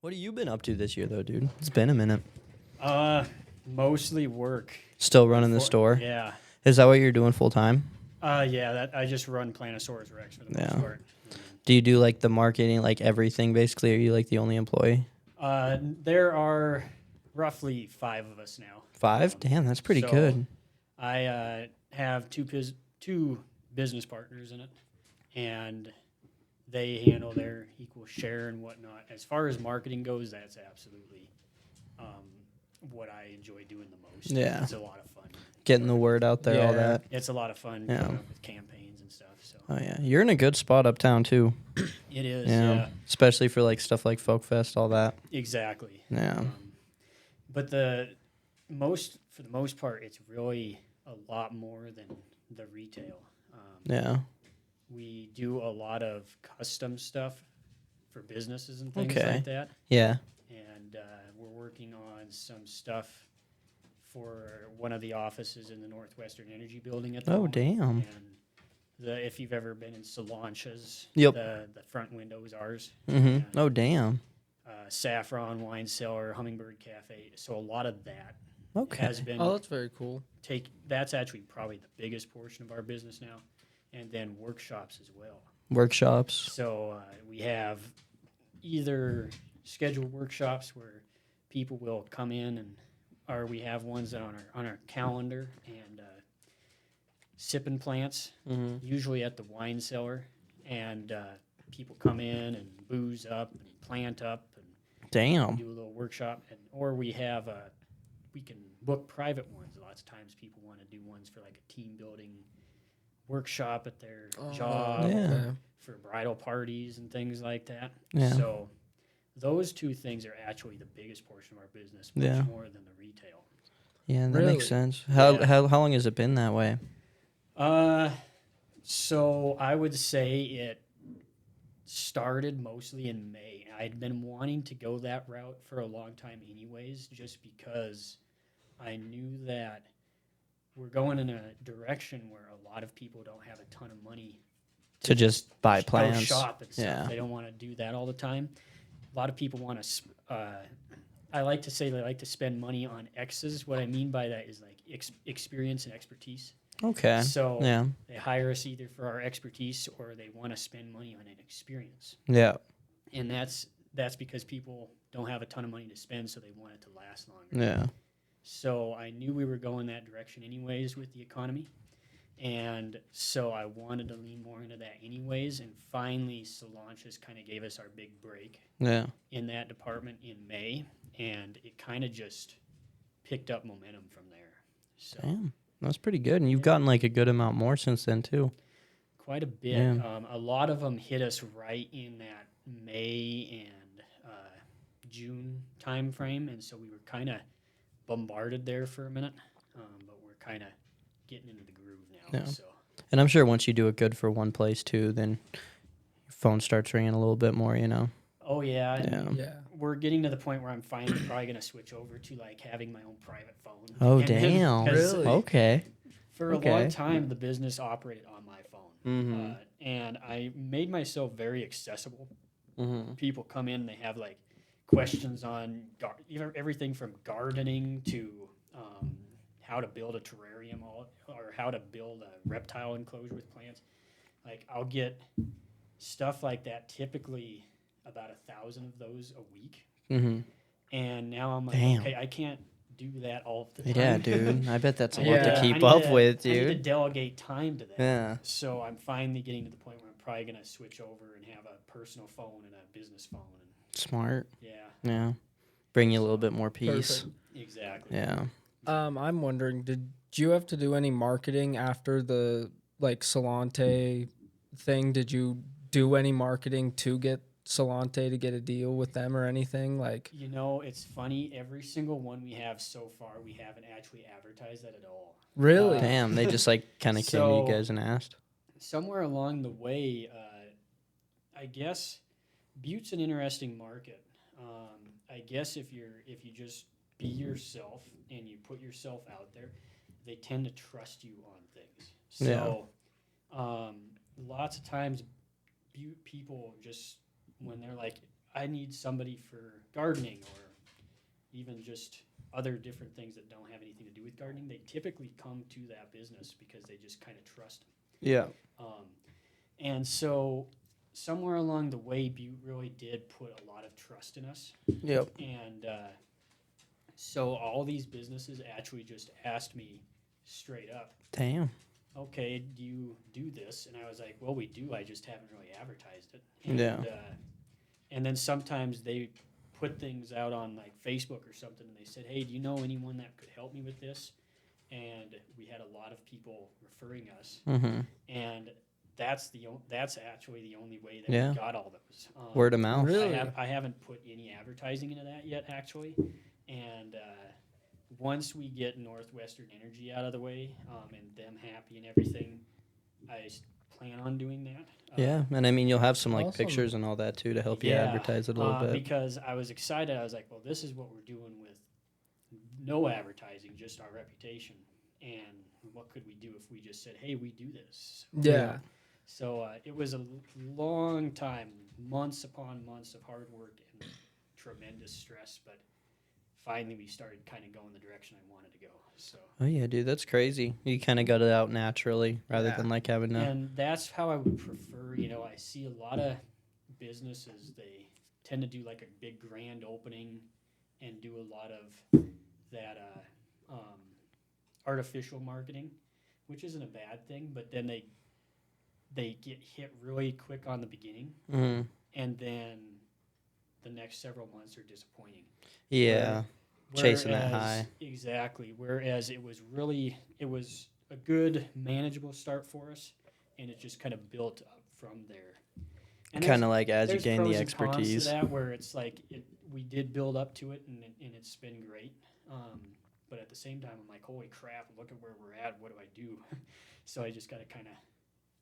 What have you been up to this year, though, dude? It's been a minute. Mostly work. Still running the store? Yeah. Is that what you're doing full time? Yeah. That I just run Plantosaurus Rex for the most part. Do you do like the marketing, like everything basically? Are you like the only employee? There are roughly 5 of us now. 5? Damn, that's pretty good. I have two business partners in it, and they handle their equal share and whatnot. As far as marketing goes, that's absolutely what I enjoy doing the most. Yeah. It's a lot of fun. Getting the word out there, all that. It's a lot of fun Yeah. coming up with campaigns and stuff. So. Oh, yeah. You're in a good spot uptown, too. It is, yeah. Especially for like stuff like Folk Fest, all that. Exactly. Yeah. But for the most part, it's really a lot more than the retail. Yeah. We do a lot of custom stuff for businesses and things like that. Yeah. And we're working on some stuff for one of the offices in the Northwestern Energy Building at the moment. Damn. And if you've ever been in Solange's, Yep. the front window is ours. Mm-hmm. Oh, damn. Saffron Wine Cellar, Hummingbird Cafe. So a lot of that has been. Oh, that's very cool. That's actually probably the biggest portion of our business now, and then workshops as well. Workshops. So we have either scheduled workshops where people will come in, or we have ones that on our calendar, and sipping plants, usually at the wine cellar, and people come in and booze up and plant up and do a little workshop, or we have we can book private ones. Lots of times people want to do ones for like a team building workshop at their job, for bridal parties and things like that. Yeah. So those two things are actually the biggest portion of our business, much more than the retail. Yeah, that makes sense. How long has it been that way? So I would say it started mostly in May. I'd been wanting to go that route for a long time anyways, just because I knew that we're going in a direction where a lot of people don't have a ton of money to just buy plants, shop and stuff. Yeah. They don't want to do that all the time. A lot of people want to, I like to say they like to spend money on X's. What I mean by that is like experience and expertise. Okay. So they hire us either for our expertise or they want to spend money on an experience. Yeah. And that's because people don't have a ton of money to spend, so they want it to last longer. Yeah. So I knew we were going that direction anyways with the economy. And so I wanted to lean more into that anyways. And finally, Solange's kind of gave us our big break in that department in May. And it kind of just picked up momentum from there. So. Damn. That's pretty good. And you've gotten like a good amount more since then, too. Quite a bit. Yeah. A lot of them hit us right in that May and June time frame. And so we were kind of bombarded there for a minute. But we're kind of getting into the groove now. Yeah. So. And I'm sure once you do it good for one place, too, then your phone starts ringing a little bit more, you know? Oh, yeah. Yeah. We're getting to the point where I'm finally probably going to switch over to like having my own private phone. Oh, damn. Really? Okay. For a long time, the business operated on my phone. Mm-hmm. And I made myself very accessible. Mm-hmm. People come in, they have like questions on everything from gardening to how to build a terrarium or how to build a reptile enclosure with plants. Like I'll get stuff like that, typically about 1,000 of those a week. Mm-hmm. And now I'm like, okay, I can't do that all the time. Yeah, dude. I bet that's a lot to keep up with, dude. I need to delegate time to that. Yeah. So I'm finally getting to the point where I'm probably going to switch over and have a personal phone and a business phone. Smart. Yeah. Yeah. Bring you a little bit more peace. Perfect. Exactly. Yeah. I'm wondering, did you have to do any marketing after the like Solante thing? Did you do any marketing to get Solante to get a deal with them or anything? Like, you know, it's funny. Every single one we have so far, we haven't actually advertised that at all. Really? Damn. They just like kind of came to you guys and asked. Somewhere along the way, I guess Butte's an interesting market. I guess if you just be yourself and you put yourself out there, they tend to trust you on things. So lots of times Butte people just, when they're like, I need somebody for gardening or even just other different things that don't have anything to do with gardening, they typically come to that business because they just kind of trust them. Yeah. And so somewhere along the way, Butte really did put a lot of trust in us. Yep. And so all these businesses actually just asked me straight up, Damn. okay, do you do this? And I was like, well, we do. I just haven't really advertised it. Yeah. And then sometimes they put things out on like Facebook or something, and they said, hey, do you know anyone that could help me with this? And we had a lot of people referring us. Mm-hmm. And that's actually the only way that Yeah. we got all those. Word of mouth. Really? I haven't put any advertising into that yet, actually. And once we get Northwestern Energy out of the way and them happy and everything, I plan on doing that. Yeah, and I mean, you'll have some like Awesome. pictures and all that too to help you Yeah, advertise it a little bit. Because I was excited. I was like, well, this is what we're doing with no advertising, just our reputation. And what could we do if we just said, hey, we do this? Yeah. So it was a long time, months upon months of hard work and tremendous stress, but finally we started kind of going the direction I wanted to go. So. Oh yeah, dude, that's crazy. You kind of got it out naturally rather Yeah. than like having to. And that's how I would prefer, I see a lot of businesses, they tend to do like a big grand opening and do a lot of that artificial marketing, which isn't a bad thing, but then they get hit really quick on the beginning, Mhm. and then the next several months are disappointing. Yeah, chasing that Whereas- high. Exactly. Whereas it was a good manageable start for us, and it just kind of built up from there. And Kind of like as you there's gain the pros and cons to expertise. that, where it's like we did build up to it, and it's been great. But at the same time, I'm like, holy crap! Look at where we're at. What do I do? So I just got to kind of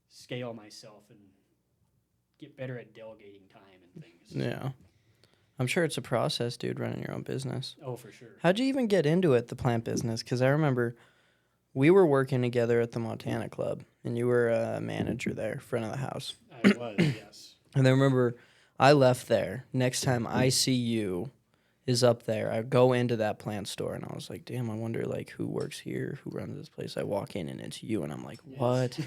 scale myself and get better at delegating time and things. Yeah, I'm sure it's a process, dude, running your own business. Oh, for sure. How'd you even get into it, the plant business? Because I remember we were working together at the Montana Club, and you were a manager there, front of the house. I was, yes. And I remember I left there. Next time I see you is up there. I go into that plant store, and I was like, damn, I wonder, like, who works here, who runs this place. I walk in, and it's you, and I'm like, what?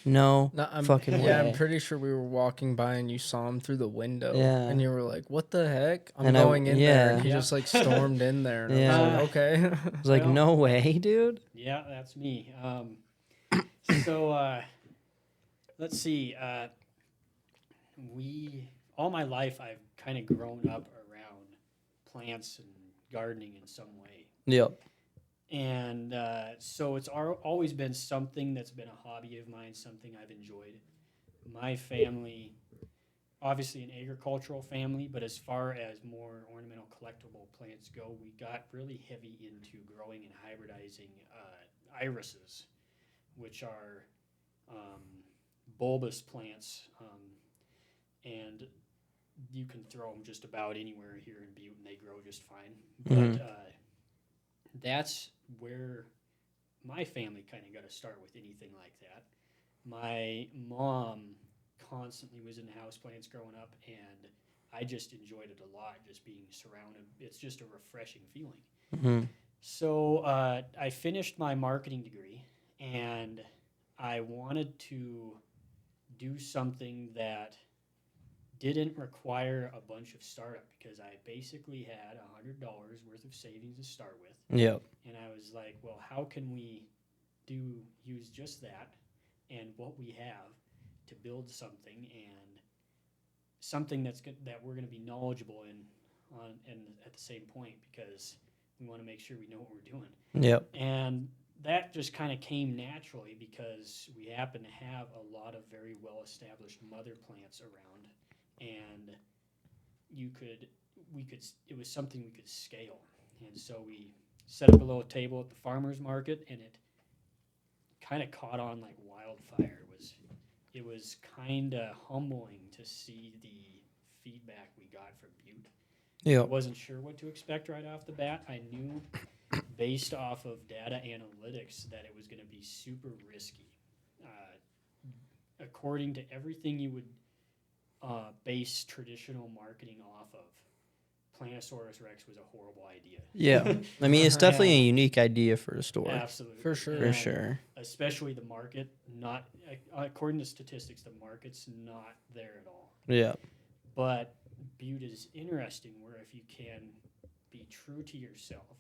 No, I'm fucking way. I'm pretty sure we were walking by and you saw him through the window. Yeah. And you were like, what the heck? I'm And going in there. And he Yeah. just like stormed in there. And I Yeah. was like, okay. I was like, Well- no way, dude. Yeah, that's me. Let's see. All my life, I've kind of grown up around plants and gardening in some way. Yep. And so it's always been something that's been a hobby of mine, something I've enjoyed. My family, obviously an agricultural family, but as far as more ornamental collectible plants go, we got really heavy into growing and hybridizing irises, which are bulbous plants, and you can throw them just about anywhere here in Butte, and they grow just fine. Mhm. But that's where my family kind of got to start with anything like that. My mom constantly was into houseplants growing up, and I just enjoyed it a lot, just being surrounded. It's just a refreshing feeling. Mm-hmm. So I finished my marketing degree, and I wanted to do something that didn't require a bunch of startup, because I basically had $100 worth of savings to start with. Yep. And I was like, well, how can we use just that and what we have to build something, and something that's good, that we're going to be knowledgeable in and at the same point, because we want to make sure we know what we're doing. Yep. And that just kind of came naturally because we happen to have a lot of very well-established mother plants around, and it was something we could scale. And so we set up a little table at the farmer's market, and it kind of caught on like wildfire. It was kind of humbling to see the feedback we got from Butte. I Yep. wasn't sure what to expect right off the bat. I knew, based off of data analytics, that it was going to be super risky. According to everything you would base traditional marketing off of Plantosaurus Rex was a horrible idea. Yeah. I mean, it's definitely a Yeah. unique idea for a store. Absolutely. For sure. For And sure. especially the market, not according to statistics, the market's not there at all. Yeah. But Butte is interesting where if you can be true to yourself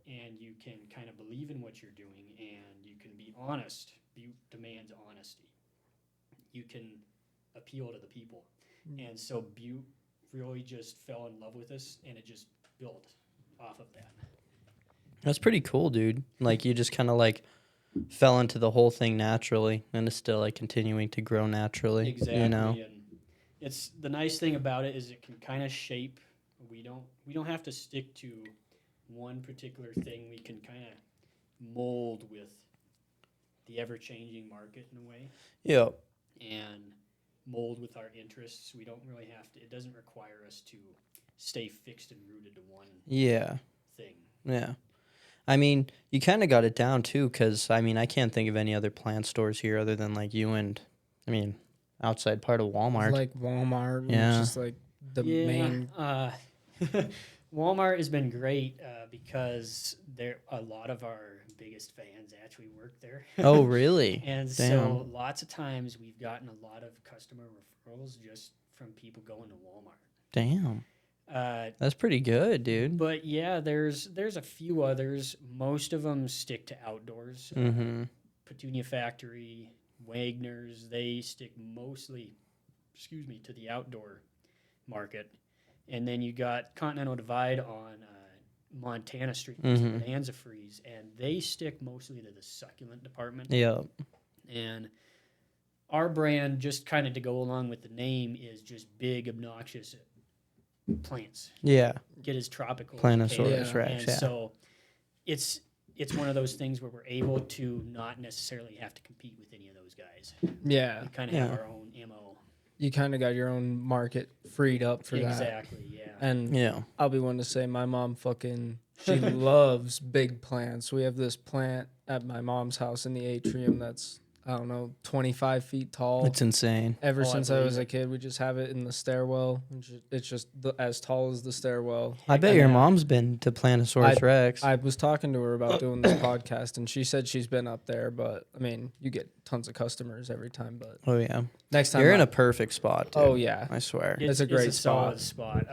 and you can kind of believe in what you're doing and you can be honest, Butte demands honesty. You can appeal to the people. And so Butte really just fell in love with us and it just built off of that. That's pretty cool, dude. Like, you just kind of, like, fell into the whole thing naturally, and it's still, like, continuing to grow naturally. Exactly. You know? And it's the nice thing about it is it can kind of shape. We don't have to stick to one particular thing. We can kind of mold with the ever-changing market in a way Yeah. and mold with our interests. We don't really have to. It doesn't require us to stay fixed and rooted to one Yeah. thing. Yeah. I mean, you kind of got it down, too, because, I mean, I can't think of any other plant stores here other than, like, you and, I mean, outside part of Walmart. Like Walmart, and Yeah. just like the main. Walmart has been great because a lot of our biggest fans actually work there. Oh, really? And Damn. so lots of times we've gotten a lot of customer referrals just from people going to Walmart. Damn. That's pretty good, dude. But yeah, there's a few others. Most of them stick to outdoors. Mm-hmm. Petunia Factory, Wagner's, they stick mostly, to the outdoor market. And then you got Continental Divide on Montana Street, which is Mhm. Bonanza Freeze, and they stick mostly to the succulent department. Yeah. And our brand, just kind of to go along with the name, is just big, obnoxious plants. Yeah. Get as tropical Plantosaurus as you can. Rex, And yeah. so it's one of those things where we're able to not necessarily have to compete with any of those guys. Yeah, We kind of have our own MO. you kind of got your own market freed up for that. Exactly, yeah. And Yeah. I'll be one to say my mom she loves big plants. We have this plant at my mom's house in the atrium that's, I don't know, 25 feet tall. It's insane. Ever Oh, I since I believe was a it. kid, we just have it in the stairwell. It's just as tall as the stairwell. I bet your Yeah. mom's been to Plantosaurus Rex. I was talking to her about doing this podcast, and she said she's been up there, but I mean, you get tons of customers every time. But Oh, yeah. next time, You're in a perfect spot, dude. oh yeah, I swear. It's a great solid spot.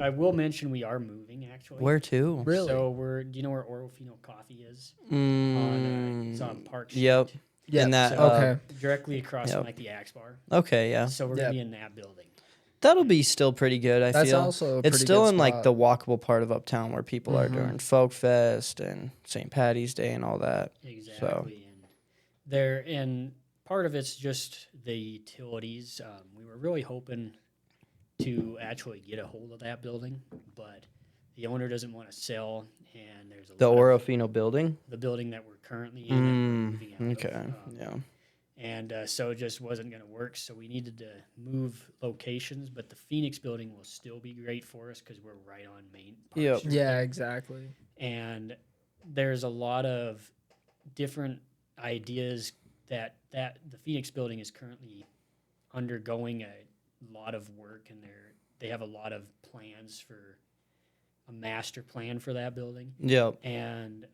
I will mention we are moving, actually. Where to? really. So do you know where Orofino Coffee is? It's on Park Street. Yep. Yeah. In that, So- Okay. Directly across Yep. from like the Axe Bar. Okay, yeah. So we're Yep. gonna be in that building. That'll be still pretty good, I That's feel. also a It's pretty still good in, like, spot. the walkable part of Uptown where people are Mhm. during Folk Fest and St. Patty's Day and all that. Exactly. And part of it's just the utilities. We were really hoping to actually get a hold of that building, but the owner doesn't want to sell, and there's The lot of- Orofino building? the building that we're currently in. and we're moving out of. Okay, yeah. And so it just wasn't going to work. So we needed to move locations, but the Phoenix building will still be great for us because we're right on Main Park Yep. Street. Yeah, exactly. And there's a lot of different ideas that the Phoenix building is currently undergoing a lot of work, and they have a lot of plans for a master plan for that building. Yep. And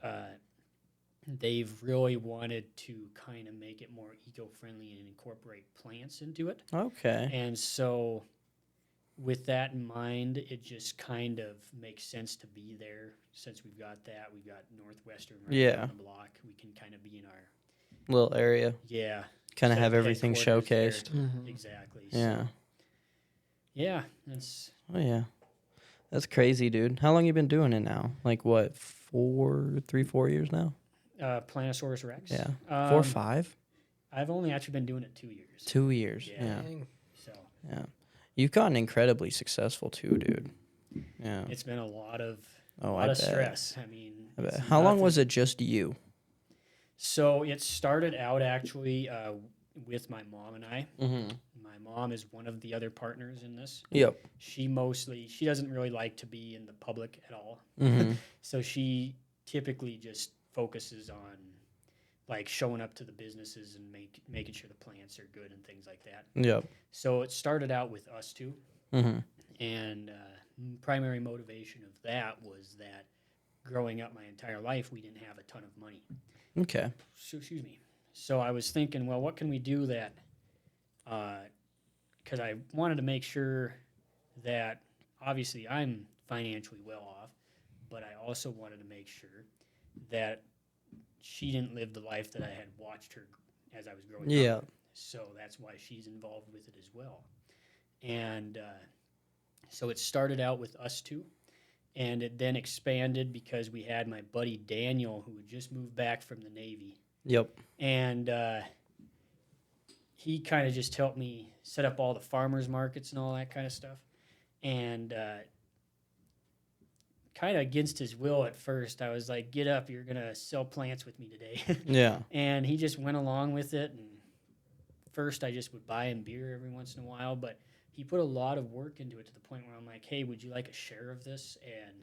they've really wanted to kind of make it more eco-friendly and incorporate plants into it. Okay. And so with that in mind, it just kind of makes sense to be there since we've got that. We've got Northwestern right Yeah. on the block. We can kind of be in our, Little area. Kind of So have everything headquarters there. showcased. Mhm. Exactly. Yeah. So, yeah, that's Oh, yeah. That's crazy, dude. How long you been doing it now? Like, what, 4 years now? Plantosaurus Rex. Yeah. 4 or 5? I've only actually been doing it 2 years. 2 years. Yeah. Yeah. Dang. So Yeah. You've gotten incredibly successful, too, dude. Yeah. it's been a lot of Oh, a I lot of bet. stress. I mean, I bet. it's How long nothing- was it just you? So it started out actually with my mom and I. Mm-hmm. My mom is one of the other partners in this. Yep. She doesn't really like to be in the public at all. Mm-hmm. So she typically just focuses on like showing up to the businesses and making sure the plants are good and things like that. Yep. So it started out with us two, Mm-hmm. and primary motivation of that was that growing up my entire life, we didn't have a ton of money. Okay. So, excuse me. So I was thinking, well, what can we do that? Because I wanted to make sure that obviously I'm financially well off, but I also wanted to make sure that she didn't live the life that I had watched her as I was growing Yeah. up. So that's why she's involved with it as well. And so it started out with us two, and it then expanded because we had my buddy Daniel, who had just moved back from the Navy. Yep. And he kind of just helped me set up all the farmers markets and all that kind of stuff. And kind of against his will at first, I was like, get up, you're going to sell plants with me today. Yeah. And he just went along with it. And first, I just would buy him beer every once in a while. But he put a lot of work into it to the point where I'm like, hey, would you like a share of this? And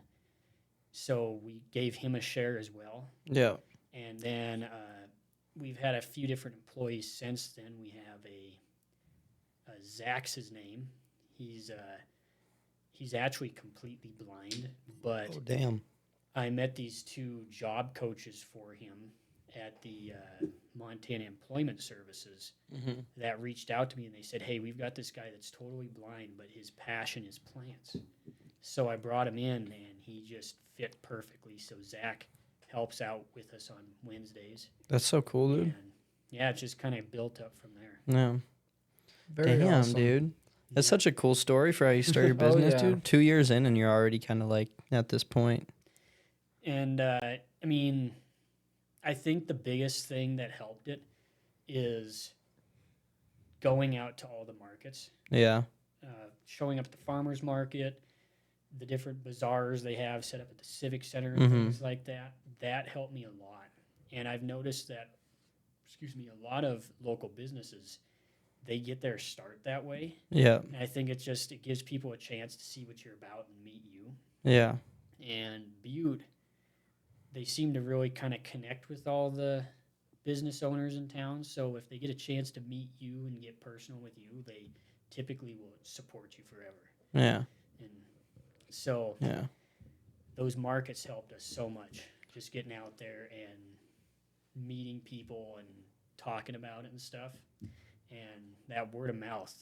so we gave him a share as well. Yeah. And then we've had a few different employees since then. We have a Zach's his name. He's actually completely blind, but Oh, damn. I met these two job coaches for him at the Montana Employment Services Mm-hmm. that reached out to me, and they said, hey, we've got this guy that's totally blind, but his passion is plants. So I brought him in, and he just fit perfectly. So Zach helps out with us on Wednesdays. That's so cool, dude. And yeah, it just kind of built up from there. Yeah. Very Damn, awesome. dude. That's such a cool story for how you start your Oh, business, yeah. dude. 2 years in, and you're already kind of like at this point. And I mean, I think the biggest thing that helped it is going out to all the markets, Yeah. showing up at the farmers market, the different bazaars they have set up at the civic center and Mhm. things like that. That helped me a lot. And I've noticed that, a lot of local businesses, they get their start that way. Yeah. And I think it gives people a chance to see what you're about and meet you. Yeah. And Butte, they seem to really kind of connect with all the business owners in town. So if they get a chance to meet you and get personal with you, they typically will support you forever. Yeah. And so Yeah. those markets helped us so much, just getting out there and meeting people and talking about it and stuff. And that word of mouth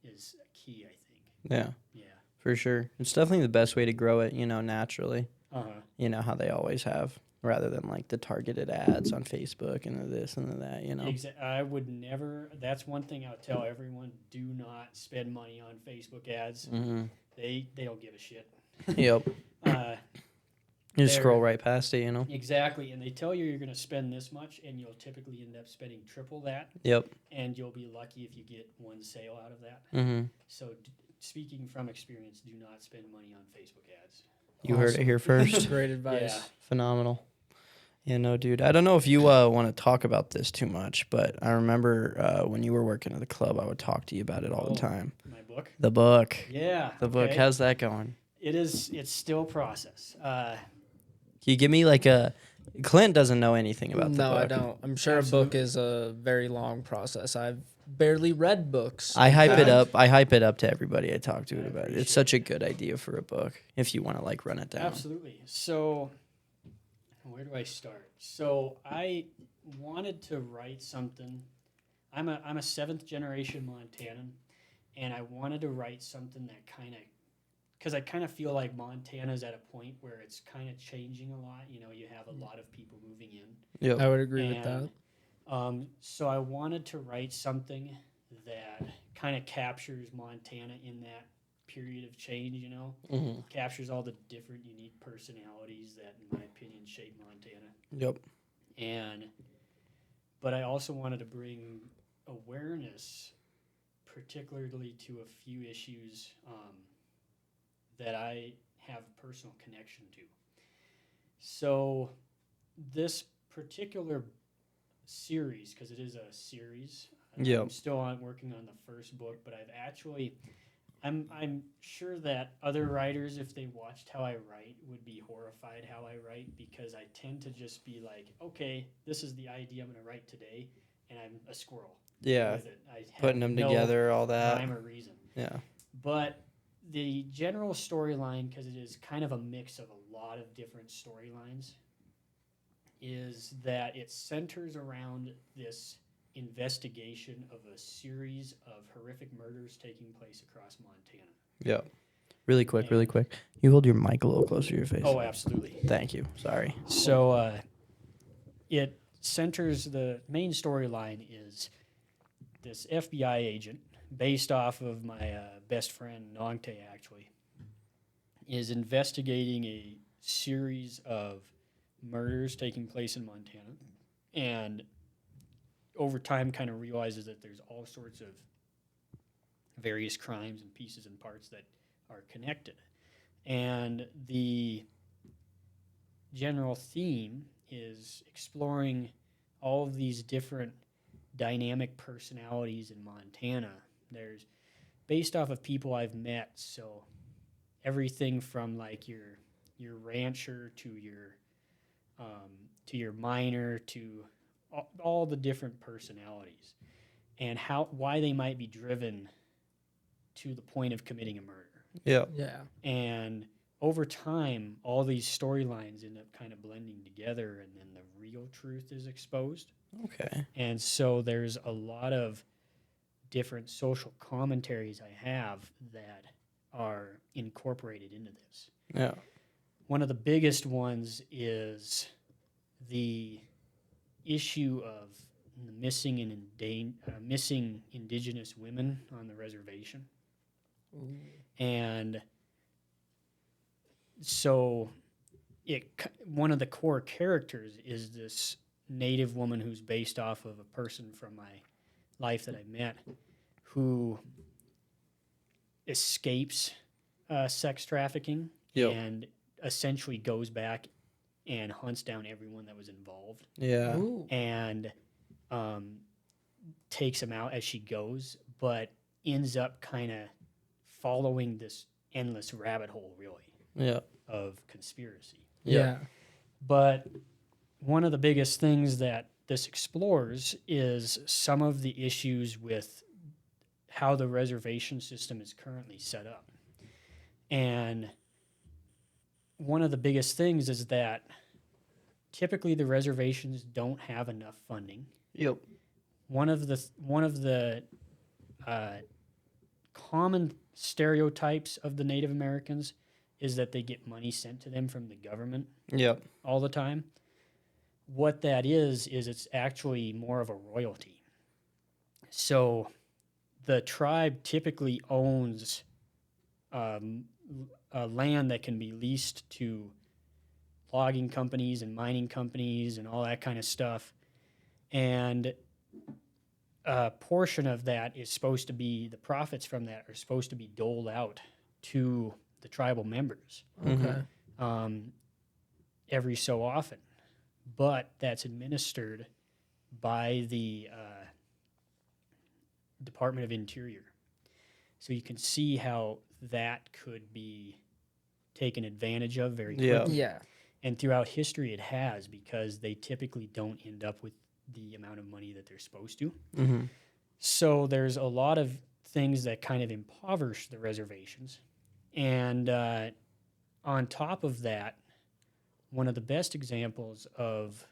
is key, I think. Yeah. Yeah. For sure. It's definitely the best way to grow it, naturally. Uh-huh. How they always have, rather than like the targeted ads on Facebook and the this and the that, I would never. That's one thing I would tell everyone: do not spend money on Facebook ads. Mm-hmm. They don't give a shit. Yep. Uh, You just They're- scroll right past it, exactly, and they tell you you're going to spend this much, and you'll typically end up spending triple that, Yep. and you'll be lucky if you get one sale out of that. Mm-hmm. So, speaking from experience, do not spend money on Facebook ads. You heard it here first. Great advice. Yeah. Phenomenal. Yeah, no, dude. I don't know if you want to talk about this too much, but I remember when you were working at the club, I would talk to you about it all the time. My book. The book. Yeah. The book. okay. How's that going? It's still process. Can you give me like a... Clint doesn't know anything about the No, book. I don't. I'm sure a book is a very long process. I've barely read books. I hype it fact. up. I hype it up to everybody I talk to I about it. appreciate It's such a good idea for a book if you want to like run it down. Absolutely. So, where do I start? So, I wanted to write something. I'm a seventh generation Montanan, and I wanted to write something that because I kind of feel like Montana's at a point where it's kind of changing a lot. You have a lot of people moving in. Yep. I would agree with that. So I wanted to write something that kind of captures Montana in that period of change, Mm-hmm. captures all the different unique personalities that, in my opinion, shape Montana. Yep. But I also wanted to bring awareness, particularly to a few issues that I have a personal connection to. So this particular series, because it is a series, Yep. I'm still working on the first book, but I've actually I'm sure that other writers, if they watched how I write, would be horrified how I write, because I tend to just be like, okay, this is the idea I'm going to write today, and I'm a squirrel Yeah. with it. I have Putting them no together, all that. rhyme or reason. Yeah. But the general storyline, because it is kind of a mix of a lot of different storylines, is that it centers around this investigation of a series of horrific murders taking place across Montana. Yeah. Really quick, really quick. You hold your mic a little closer to your face. Oh, absolutely. Thank you. Sorry. So it centers, the main storyline is this FBI agent, based off of my best friend Nongte, actually, is investigating a series of murders taking place in Montana, and over time kind of realizes that there's all sorts of various crimes and pieces and parts that are connected. And the general theme is exploring all of these different dynamic personalities in Montana. There's based off of people I've met, so everything from like your rancher to your miner to all the different personalities, and why they might be driven to the point of committing a murder. Yeah. Yeah. And over time, all these storylines end up kind of blending together, and then the real truth is exposed. Okay. And so there's a lot of different social commentaries I have that are incorporated into this. Yeah. One of the biggest ones is the issue of the missing and missing indigenous women on the reservation. Ooh. And so one of the core characters is this native woman who's based off of a person from my life that I met, who escapes sex trafficking. Yep. And essentially goes back and hunts down everyone that was involved, Yeah. Ooh. and takes them out as she goes, but ends up kind of following this endless rabbit hole, really, Yeah. of conspiracy. Yeah. But one of the biggest things that this explores is some of the issues with how the reservation system is currently set up. And one of the biggest things is that typically the reservations don't have enough funding. Yep. One of the common stereotypes of the Native Americans is that they get money sent to them from the government Yep. all the time. What that is it's actually more of a royalty. So the tribe typically owns land that can be leased to logging companies and mining companies and all that kind of stuff. And a portion of that is supposed to be, the profits from that are supposed to be doled out to the tribal members Okay. every so often. But that's administered by the Department of Interior. So you can see how that could be taken advantage of very quickly. Yeah. And throughout history it has, because they typically don't end up with the amount of money that they're supposed to. Mm-hmm. So there's a lot of things that kind of impoverish the reservations. And on top of that, one of the best examples of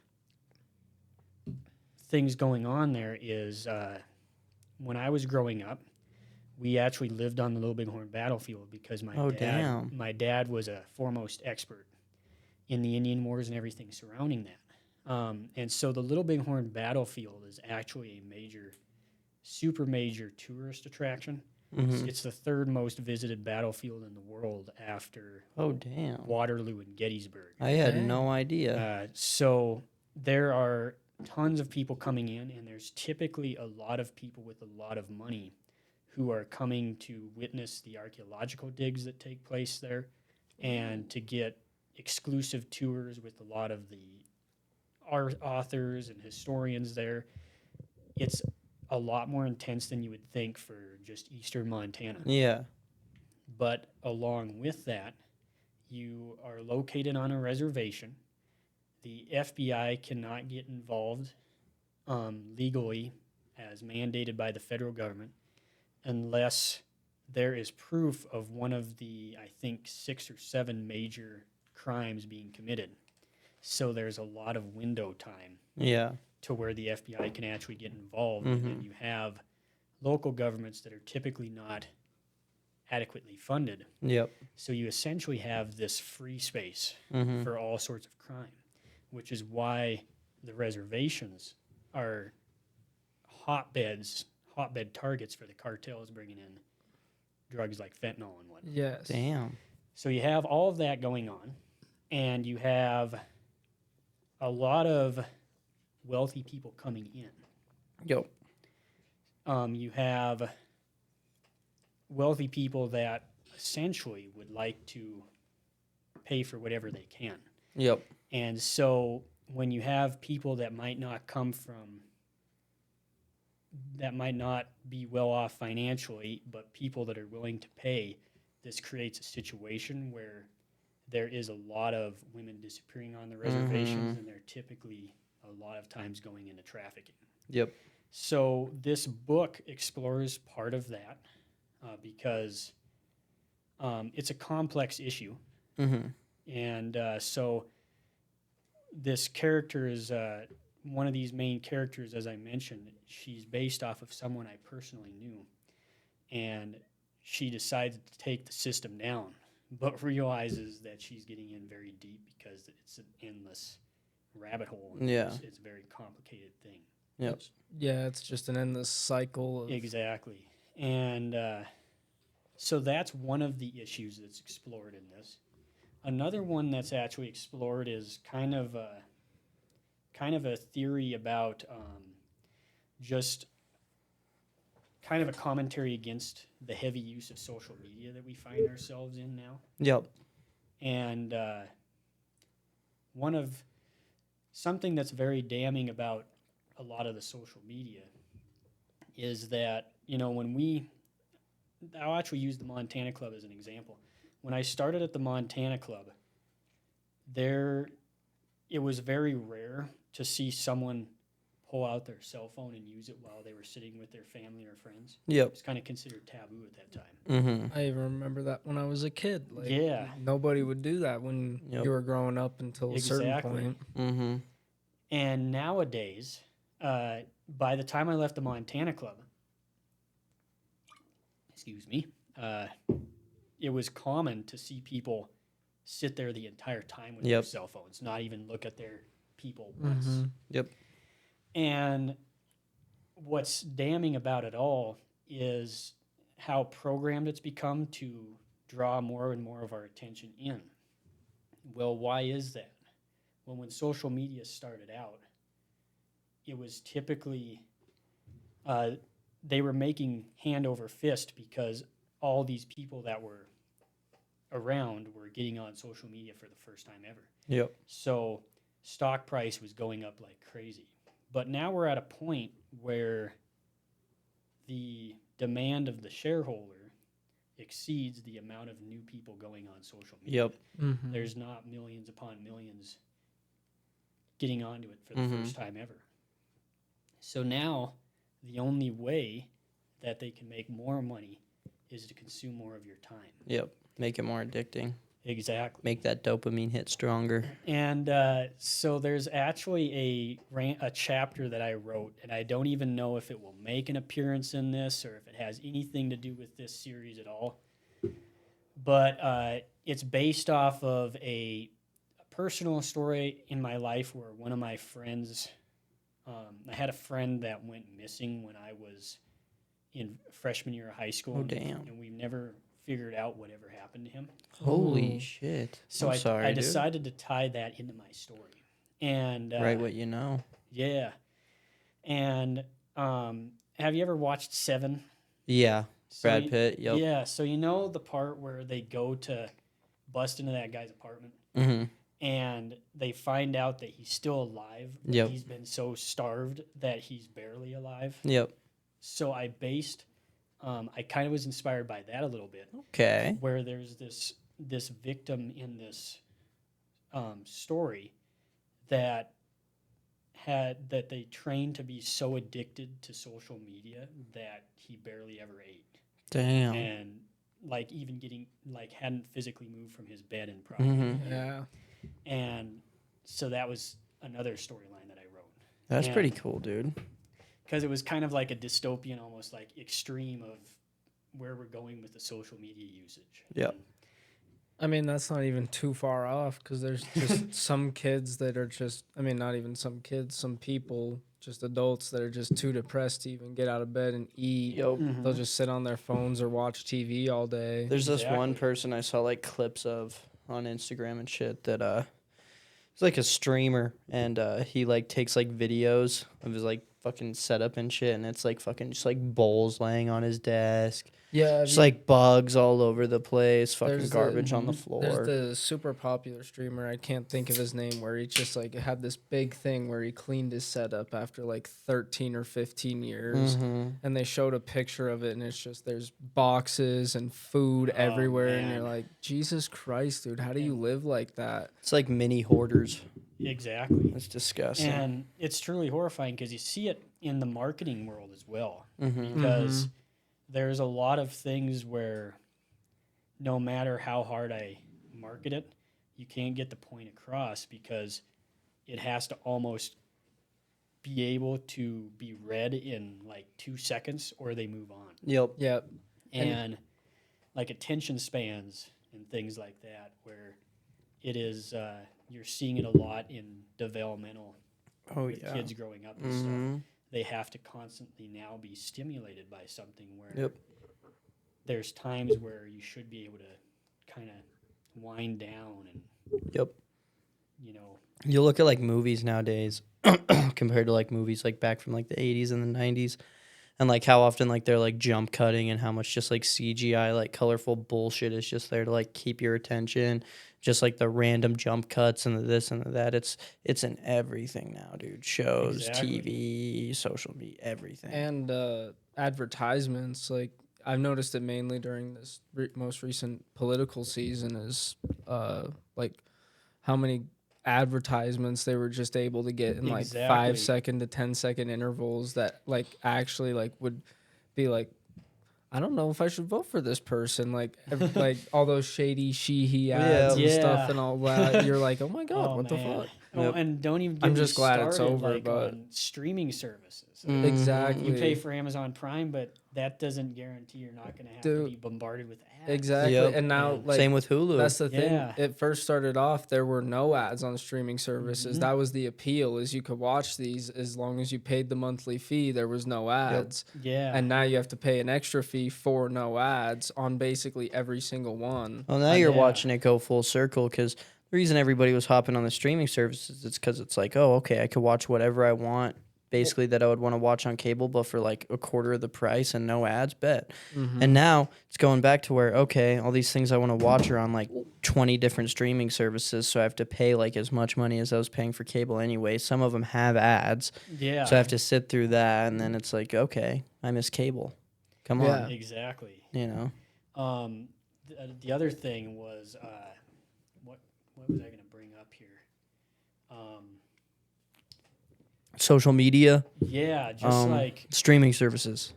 things going on there is when I was growing up, we actually lived on the Little Bighorn battlefield because my dad was a foremost expert in the Indian Wars and everything surrounding that. And so the Little Bighorn battlefield is actually a super major tourist attraction. Mm-hmm. It's the third most visited battlefield in the world after Oh, damn. Waterloo and Gettysburg. I had Dang. no idea. So there are tons of people coming in, and there's typically a lot of people with a lot of money who are coming to witness the archaeological digs that take place there and to get exclusive tours with a lot of the authors and historians there. It's a lot more intense than you would think for just eastern Montana. Yeah. But along with that, you are located on a reservation. The FBI cannot get involved legally as mandated by the federal government unless there is proof of one of the, I think, 6 or 7 major crimes being committed. So there's a lot of window time Yeah. to where the FBI can actually get involved. And then you have local governments that are typically not adequately funded. Yep. So you essentially have this free space for all sorts of crime, which is why the reservations are hotbed targets for the cartels bringing in drugs like fentanyl and whatnot. Yes. Damn. So you have all of that going on, and you have a lot of wealthy people coming in. Yep. You have wealthy people that essentially would like to pay for whatever they can. Yep. And so when you have people that might not be well off financially, but people that are willing to pay, this creates a situation where there is a lot of women disappearing on the reservations, and they're typically a lot of times going into trafficking. Yep. So this book explores part of that because it's a complex issue. And so this character is one of these main characters, as I mentioned. She's based off of someone I personally knew. And she decided to take the system down, but realizes that she's getting in very deep because it's an endless rabbit hole. And Yeah. It's a very complicated thing. Yep. Yeah, it's just an endless cycle of Exactly. And so that's one of the issues that's explored in this. Another one that's actually explored is kind of a theory about just kind of a commentary against the heavy use of social media that we find ourselves in now. Yep. And something that's very damning about a lot of the social media is that, I'll actually use the Montana Club as an example. When I started at the Montana Club, it was very rare to see someone pull out their cell phone and use it while they were sitting with their family or friends. It Yep. was kind of considered taboo at that time. I even remember that when I was a kid. Like, Yeah. nobody would do that when Yep. you were growing up until a certain Exactly. point. And nowadays, by the time I left the Montana Club, it was common to see people sit there the entire time with their Yep. cell phones, not even look at their people once. Yep. And what's damning about it all is how programmed it's become to draw more and more of our attention in. Well, why is that? Well, when social media started out, it was typically they were making hand over fist because all these people that were around were getting on social media for the first time ever. Yep. So stock price was going up like crazy. But now we're at a point where the demand of the shareholder exceeds the amount of new people going on social media. Yep. There's not millions upon millions getting onto it for the first time ever. So now the only way that they can make more money is to consume more of your time. Yep. Make it more addicting. Exactly. Make that dopamine hit stronger. And so there's actually a chapter that I wrote, and I don't even know if it will make an appearance in this or if it has anything to do with this series at all. But it's based off of a personal story in my life where one of my friends, I had a friend that went missing when I was in freshman year of high school. Oh, damn. And we've never figured out whatever happened to him. Holy shit. So I decided to tie that into my story. And Write what you know. Yeah. And have you ever watched Seven? Yeah. So Brad Pitt. Yep. Yeah. So you know the part where they go to bust into that guy's apartment and they find out that he's still alive. But Yep. He's been so starved that he's barely alive. Yep. So I based I kind of was inspired by that a little bit, Okay. where there's this victim in this story that they trained to be so addicted to social media that he barely ever ate, Damn. and like even getting like hadn't physically moved from his bed in probably Mhm. a year. Yeah. And so that was another storyline that I wrote. That's And- pretty cool, dude. because it was kind of like a dystopian, almost like extreme of where we're going with the social media usage. Yep. I mean, that's not even too far off because there's just some kids that are just, I mean, not even some kids, some people, just adults that are just too depressed to even get out of bed and eat. Yep. Mhm. They'll just sit on their phones or watch TV all day. There's this one Exactly. person I saw like clips of on Instagram and shit that he's like a streamer and he like takes like videos of his like fucking setup and shit, and it's like fucking just like bowls laying on his desk, Yeah. just like bugs all over the place, fucking There's the- garbage on the Mhm. floor. There's the super popular streamer, I can't think of his name, where he just like had this big thing where he cleaned his setup after like 13 or 15 years. Mhm. And they showed a picture of it, and it's just there's boxes and food Oh, everywhere, and man. you're like, Jesus Christ, dude, how do you live like that? It's like mini hoarders. Exactly. It's disgusting. And it's truly horrifying because you see it in the marketing world as well. Mhm. Because there's a lot of things where no matter how hard I market it, you can't get the point across because it has to almost be able to be read in like 2 seconds or they move on. Yep. Yep. And like attention spans and things like that, where it is, you're seeing it a lot in developmental Oh with yeah. kids growing up and stuff. Mhm. They have to constantly now be stimulated by something where Yep. there's times where you should be able to kind of wind down and, Yep. you know, You look at like movies nowadays compared to like movies like back from like the 80s and the 90s, and like how often like they're like jump cutting and how much just like CGI like colorful bullshit is just there to like keep your attention, just like the random jump cuts and the this and the that. It's in everything now, dude. Shows, Exactly. TV, social media, everything. And advertisements, like I've noticed it mainly during this most recent political season, is like how many advertisements they were just able to get in like Exactly. 5-second to 10-second intervals that like actually like would be like, I don't know if I should vote for this person. Like, like all those shady she/he ads and stuff Yeah. and all that. You're like, oh my god, what the man. fuck? Oh, Yep. and don't even get I'm me just glad it's started, over, like, but- on streaming services. Mhm. Exactly. You pay for Amazon Prime, but that doesn't guarantee you're not going to have to Dude. be bombarded with ads. Exactly. Yep. And now, And like, Same with Hulu. that's the thing. Yeah. It first started off, there were no ads on streaming services. Mhm. That was the appeal, is you could watch these as long as you paid the monthly fee. There was no ads. Yeah. And now you have to pay an extra fee for no ads on basically every single one. Well, now you're Yeah. watching it go full circle because the reason everybody was hopping on the streaming services is because it's like, oh, okay, I could watch whatever I want, basically that I would want to watch on cable, but for like a quarter of the price and no ads, bet. And now it's going back to where, okay, all these things I want to watch are on like 20 different streaming services, so I have to pay like as much money as I was paying for cable anyway. Some of them have ads, Yeah. so I have to sit through that, and then it's like, okay, I miss cable. Come Yeah. on, Exactly. you know. The other thing was, what was I going to bring up here? Social media, Yeah, just like streaming services.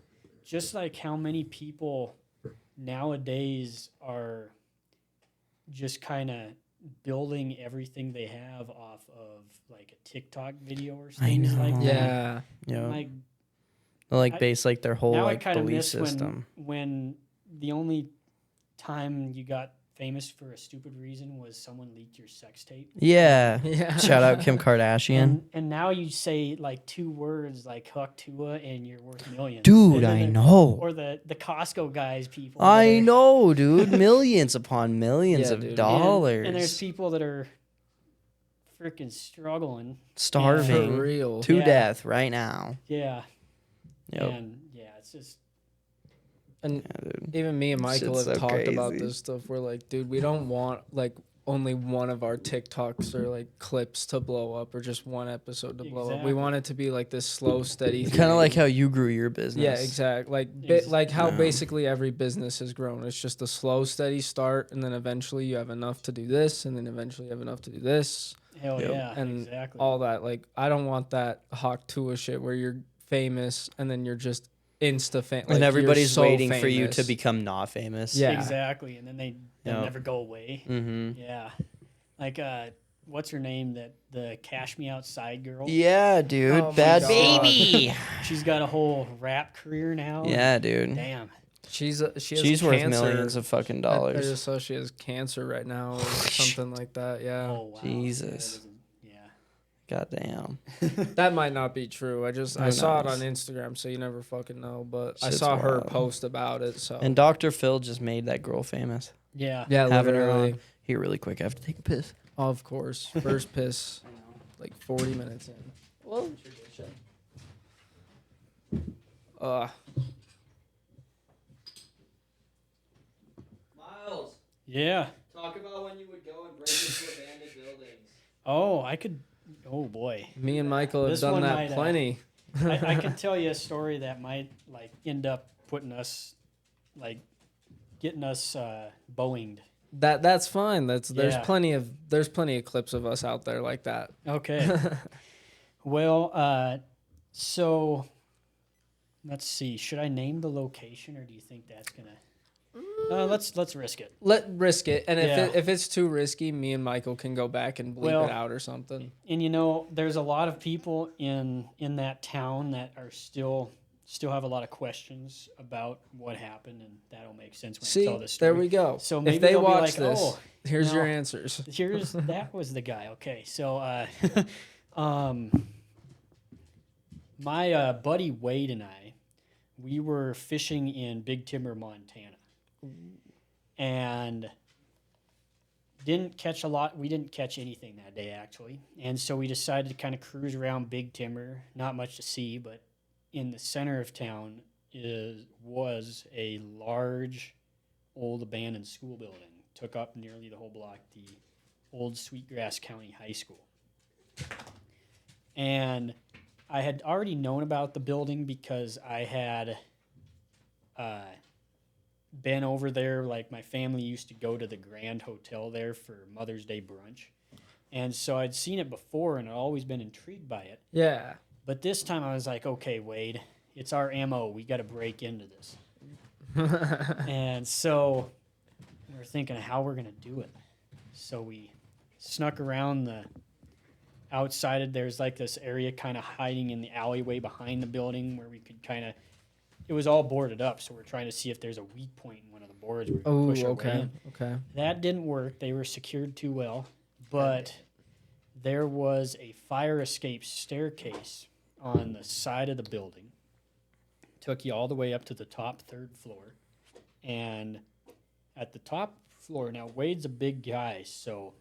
how many people nowadays are just kind of building everything they have off of like a TikTok video or I things know. like that. Yeah. You know, Like they like I- base like their whole now I like kind of belief miss system. when the only time you got famous for a stupid reason was someone leaked your sex tape. Yeah. Yeah. Shout out Kim Kardashian. And now you say like 2 words like Huck Tua and you're worth millions. Dude, Or I the- know. Or the Costco guys people. I that are- know, dude. Millions upon millions Yeah, of dude. dollars. And there's people that are freaking struggling. starving For real. to Yeah. death right now. Yeah. Yep. And yeah, it's just And Yeah, dude. even me and Michael Shit's have so talked about crazy. this stuff. We're like, dude, we don't want like only one of our TikToks or like clips to blow up or just one episode to blow up. We Exactly. want it to be like this slow, steady thing. Kind of like how you grew your business. Yeah, exactly. Like how basically every business has grown. It's just a slow, steady start, and then eventually you have enough to do this, and then eventually you have enough to do this. Hell yeah, And exactly. all that. Like, I don't want that Hawk Tua shit where you're famous and then you're just insta famous. Like, and everybody's so waiting for you to famous. become not famous. Yeah. Exactly, and then they'll Yep. never go away. Mm-hmm. Yeah, like what's her name? That the Cash Me Outside girl. Yeah, dude. Oh my Bad God. baby. She's got a whole rap career now. Yeah, dude. Damn. She has She's worth cancer. millions of fucking I dollars. just saw she has cancer right now or something like that. Yeah. Oh wow. Jesus. Yeah. Goddamn. That might not be true. I Who saw it on knows? Instagram, so you never fucking know. But I Shit's saw her wild. post about it. So And Dr. Phil just made that girl famous. Yeah. yeah, Having her literally. on. Here, really quick. I have to take a piss. Of course, first piss like 40 minutes in. Whoa. Myles, Yeah. talk about when you would go and break into abandoned buildings. Oh, I could. Oh boy. Me and Michael have This done one that might, plenty. I could tell you a story that might like end up putting us, like, getting us Boeinged. That's fine. There's Yeah. plenty of clips of us out there like that. Okay. Well, so let's see. Should I name the location, or do you think that's gonna? Let's risk it. Let risk it, and Yeah. if it's too risky, me and Michael can go back and bleep Well, it out or something. And you know, there's a lot of people in that town that are still have a lot of questions about what happened, and that'll make sense when I See, tell this story. there we go. So maybe if they they'll be watch like, this, "Oh, here's your no. answers. that was the guy." Okay, so my buddy Wade and I, we were fishing in Big Timber, Montana, and didn't catch a lot. We didn't catch anything that day, actually, and so we decided to kind of cruise around Big Timber. Not much to see, but in the center of town was a large, old abandoned school building. Took up nearly the whole block. The old Sweetgrass County High School. And I had already known about the building because I had been over there. Like, my family used to go to the Grand Hotel there for Mother's Day brunch. And so I'd seen it before and I'd always been intrigued by it. Yeah. But this time I was like, okay, Wade, it's our MO. We got to break into this. And so we were thinking of how we're going to do it. So we snuck around the outside. There's like this area kind of hiding in the alleyway behind the building where we could kind of, it was all boarded up. So we're trying to see if there's a weak point in one of the boards. Where we Oh, can push our way okay. in. Okay. That didn't work. They were secured too well. But there was a fire escape staircase on the side of the building. Took you all the way up to the top third floor. And at the top floor, now Wade's a big guy, so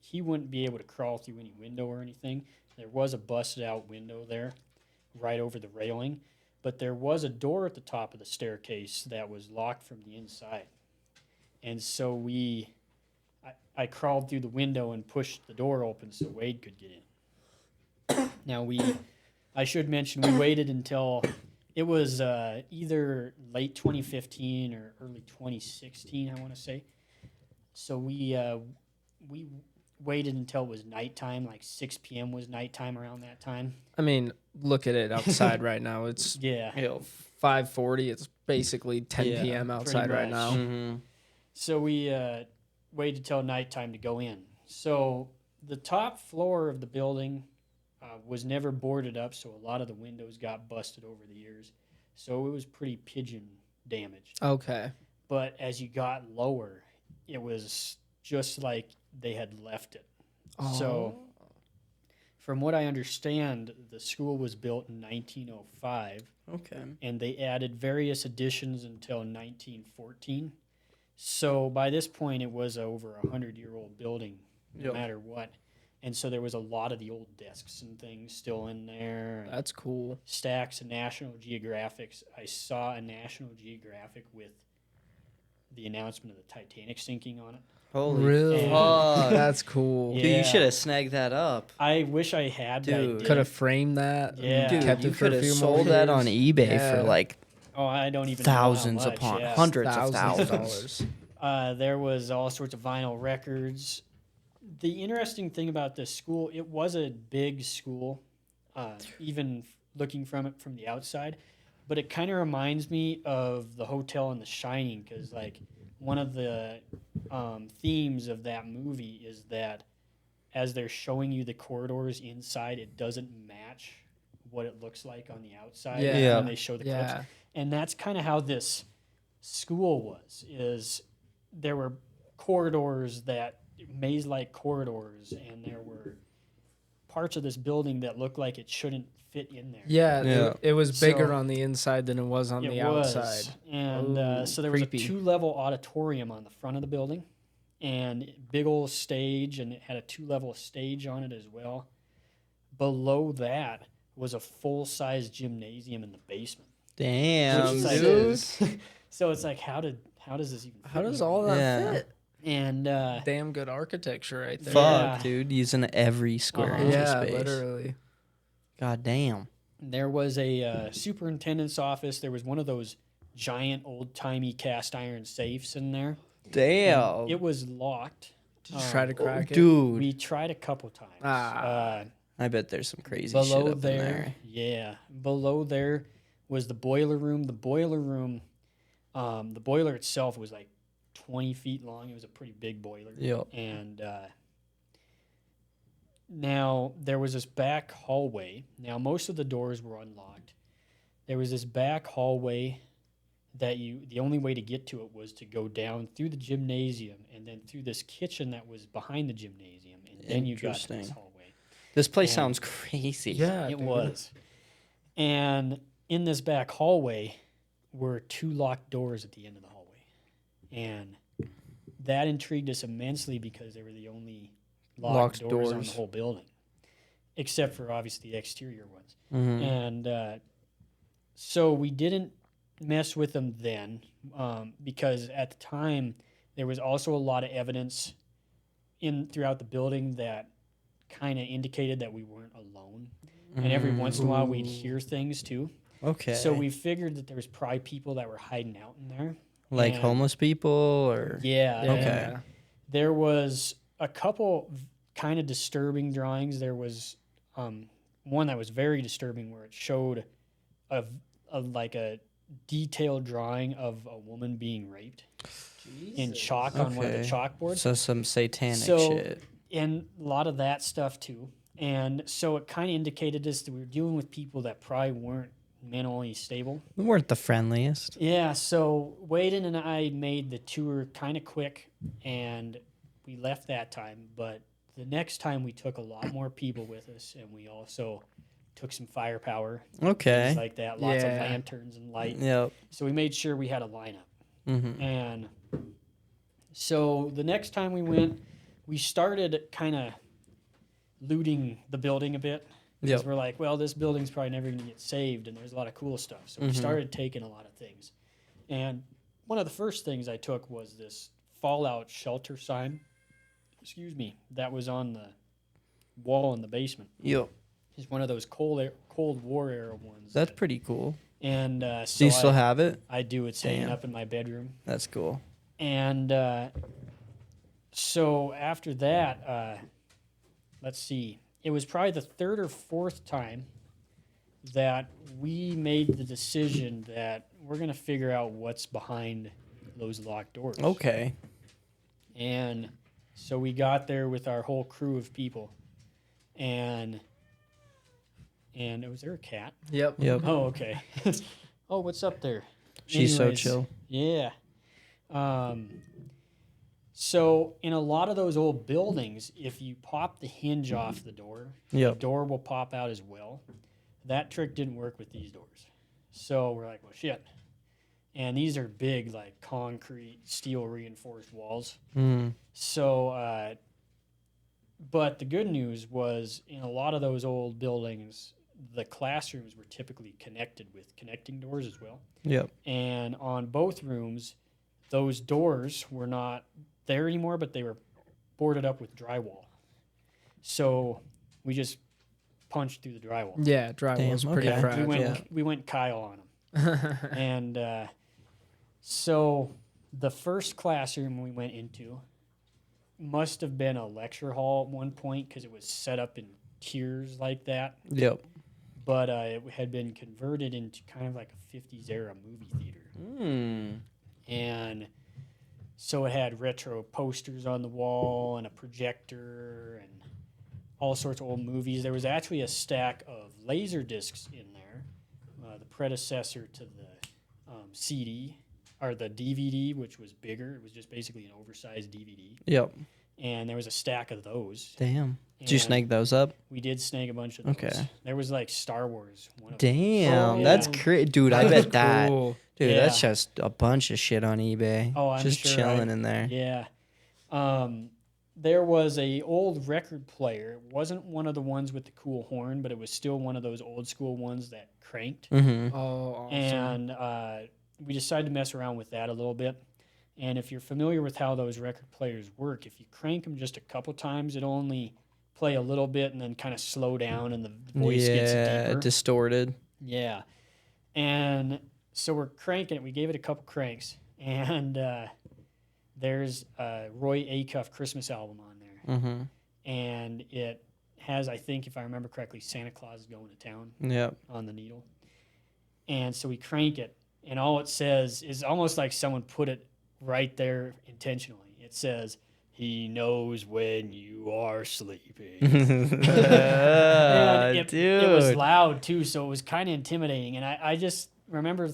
he wouldn't be able to crawl through any window or anything. There was a busted out window there right over the railing. But there was a door at the top of the staircase that was locked from the inside. And so I crawled through the window and pushed the door open so Wade could get in. Now I should mention, we waited until it was either late 2015 or early 2016, I want to say. So we waited until it was nighttime, like 6 p.m. was nighttime around that time. I mean, look at it outside right now. It's Yeah. 5:40. It's basically 10 Yeah, p.m. outside right much. now. Mm-hmm. So we waited till nighttime to go in. So the top floor of the building was never boarded up, so a lot of the windows got busted over the years. So it was pretty pigeon damaged. Okay. But as you got lower, it was just like they had left it. So from what I understand, the school was built in 1905, Okay. and they added various additions until 1914. So by this point, it was over a 100-year-old building, no Yep. matter what. And so there was a lot of the old desks and things still in there. And That's cool. stacks of National Geographics. I saw a National Geographic with the announcement of the Titanic sinking on it. Holy Really? fuck. That's cool. Yeah. Dude, you should have snagged that up. I wish I had. But I Dude. Could didn't. have framed that. Yeah. And Dude, kept you it for could a have few more sold that years. on eBay for Yeah. like Oh, I don't even thousands know how much. upon Yeah. hundreds of Thousands thousands. of dollars. There was all sorts of vinyl records. The interesting thing about this school, it was a big school, even looking from it from the outside. But it kind of reminds me of the hotel in The Shining, because like one of the themes of that movie is that as they're showing you the corridors inside, it doesn't match what it looks like on the outside Yeah. when they show the clips. Yeah. And that's kind of how this school was. Is there were corridors that maze-like corridors, and there were parts of this building that looked like it shouldn't fit in there. Yeah, Yeah. it was bigger So- on the inside than it was on It the was. outside. And Ooh, so there was creepy. a 2-level auditorium on the front of the building, and big old stage, and it had a 2-level stage on it as well. Below that was a full-size gymnasium in the basement. Damn, Which is dude. like- So it's like, how does this even? How fit does here? all that Yeah. fit? And Damn good architecture right there. Yeah. Fuck, dude. Using every square Uh-huh. inch of Yeah, space. literally. God damn. there was a superintendent's office. There was one of those giant old-timey cast iron safes in there. Damn. It was locked. Did you try to Oh, crack it? dude. We tried a couple times. Ah. I bet there's some crazy shit Below up there, in there. yeah. Below there was the boiler room. The boiler room, the boiler itself was like 20 feet long. It was a pretty big boiler. Yep. And now there was this back hallway. Now most of the doors were unlocked. There was this back hallway that the only way to get to it was to go down through the gymnasium and then through this kitchen that was behind the gymnasium, and then you got to this Interesting. hallway. This place And- sounds crazy. Yeah, It dude. was. And in this back hallway were 2 locked doors at the end of the hallway. And that intrigued us immensely because they were the only locked Locked doors on the doors. whole building, except for obviously the exterior ones. Mhm. And so we didn't mess with them then because at the time there was also a lot of evidence throughout the building that kind of indicated that we weren't alone. And every once in a while we'd hear things too. Okay. So we figured that there was probably people that were hiding out in there. like and- homeless people or Yeah. Yeah. Okay. There was a couple kind of disturbing drawings. There was one that was very disturbing where it showed a detailed drawing of a woman being raped in chalk on one of the Okay. chalkboards. so some satanic So- shit. And a lot of that stuff too. And so it kind of indicated us that we were dealing with people that probably weren't mentally stable. We weren't the friendliest. Yeah, so Waden and I made the tour kind of quick, and we left that time. But the next time we took a lot more people with us, and we also took some firepower, Okay. things like that, lots of Yeah. lanterns and light. Yep. So we made sure we had a lineup. Mm-hmm. And so the next time we went, we started kind of looting the building a bit. Because Yep. we're like, well, this building's probably never going to get saved, and there's a lot of cool stuff. So we Mhm. started taking a lot of things. And one of the first things I took was this Fallout shelter sign, that was on the wall in the basement. Yep. It's one of those Cold War era ones. That's pretty cool. And Do so you still have it? I do. It's hanging Damn. up in my bedroom. That's cool. And so after that, let's see. It was probably the 3rd or 4th time that we made the decision that we're going to figure out what's behind those locked doors. Okay. And so we got there with our whole crew of people. And was there a cat? Yep. Yep. Oh, okay. Oh, what's up there? She's so Anyways, chill. Yeah. So in a lot of those old buildings, if you pop the hinge off the door, the Yep. door will pop out as well. That trick didn't work with these doors. So we're like, well, shit. And these are big, like concrete, steel reinforced walls. Mm. So, but the good news was in a lot of those old buildings, the classrooms were typically connected with connecting doors as well. Yep. And on both rooms, those doors were not there anymore, but they were boarded up with drywall. So we just punched through the drywall. Yeah, drywall's Damn, pretty okay. fragile. We went Kyle on them. And so the first classroom we went into must have been a lecture hall at one point because it was set up in tiers like that. Yep. But it had been converted into kind of like a 50s era movie theater. And so it had retro posters on the wall and a projector and all sorts of old movies. There was actually a stack of laser discs in there, the predecessor to the CD or the DVD, which was bigger. It was just basically an oversized DVD. Yep. And there was a stack of those. Damn. Did you And snag those up? We did snag a bunch of those. Okay. There was like Star Wars. One of them. Damn, Oh, that's yeah. crazy, dude. I bet that, Cool. dude. Yeah. That's just a bunch of shit on eBay. Oh, I'm just sure chilling in there. Yeah. There was a old record player. It wasn't one of the ones with the cool horn, but it was still one of those old school ones that cranked. Mm-hmm. Oh, awesome. And we decided to mess around with that a little bit. And if you're familiar with how those record players work, if you crank them just a couple times, it'll only play a little bit and then kind of slow down and the voice gets deeper. Distorted. Yeah. And so we're cranking it. We gave it a couple cranks. And there's a Roy Acuff Christmas album on there. Mm-hmm. And it has, I think, if I remember correctly, Santa Claus is going to town Yep. on the needle. And so we crank it. And all it says is almost like someone put it right there intentionally. It says, "He knows when you are sleeping." And it was loud too, so it was kind of intimidating. And I just remember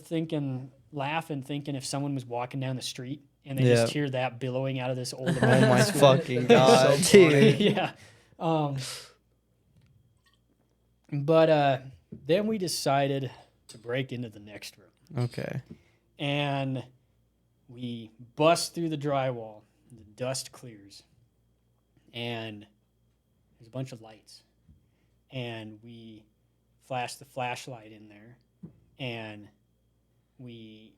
laughing, thinking if someone was walking down the street and they just hear that billowing out of this old Oh my school. fucking god, So funny. dude. Yeah. But then we decided to break into the next room. Okay. And we bust through the drywall. The dust clears. And there's a bunch of lights. And we flash the flashlight in there. And we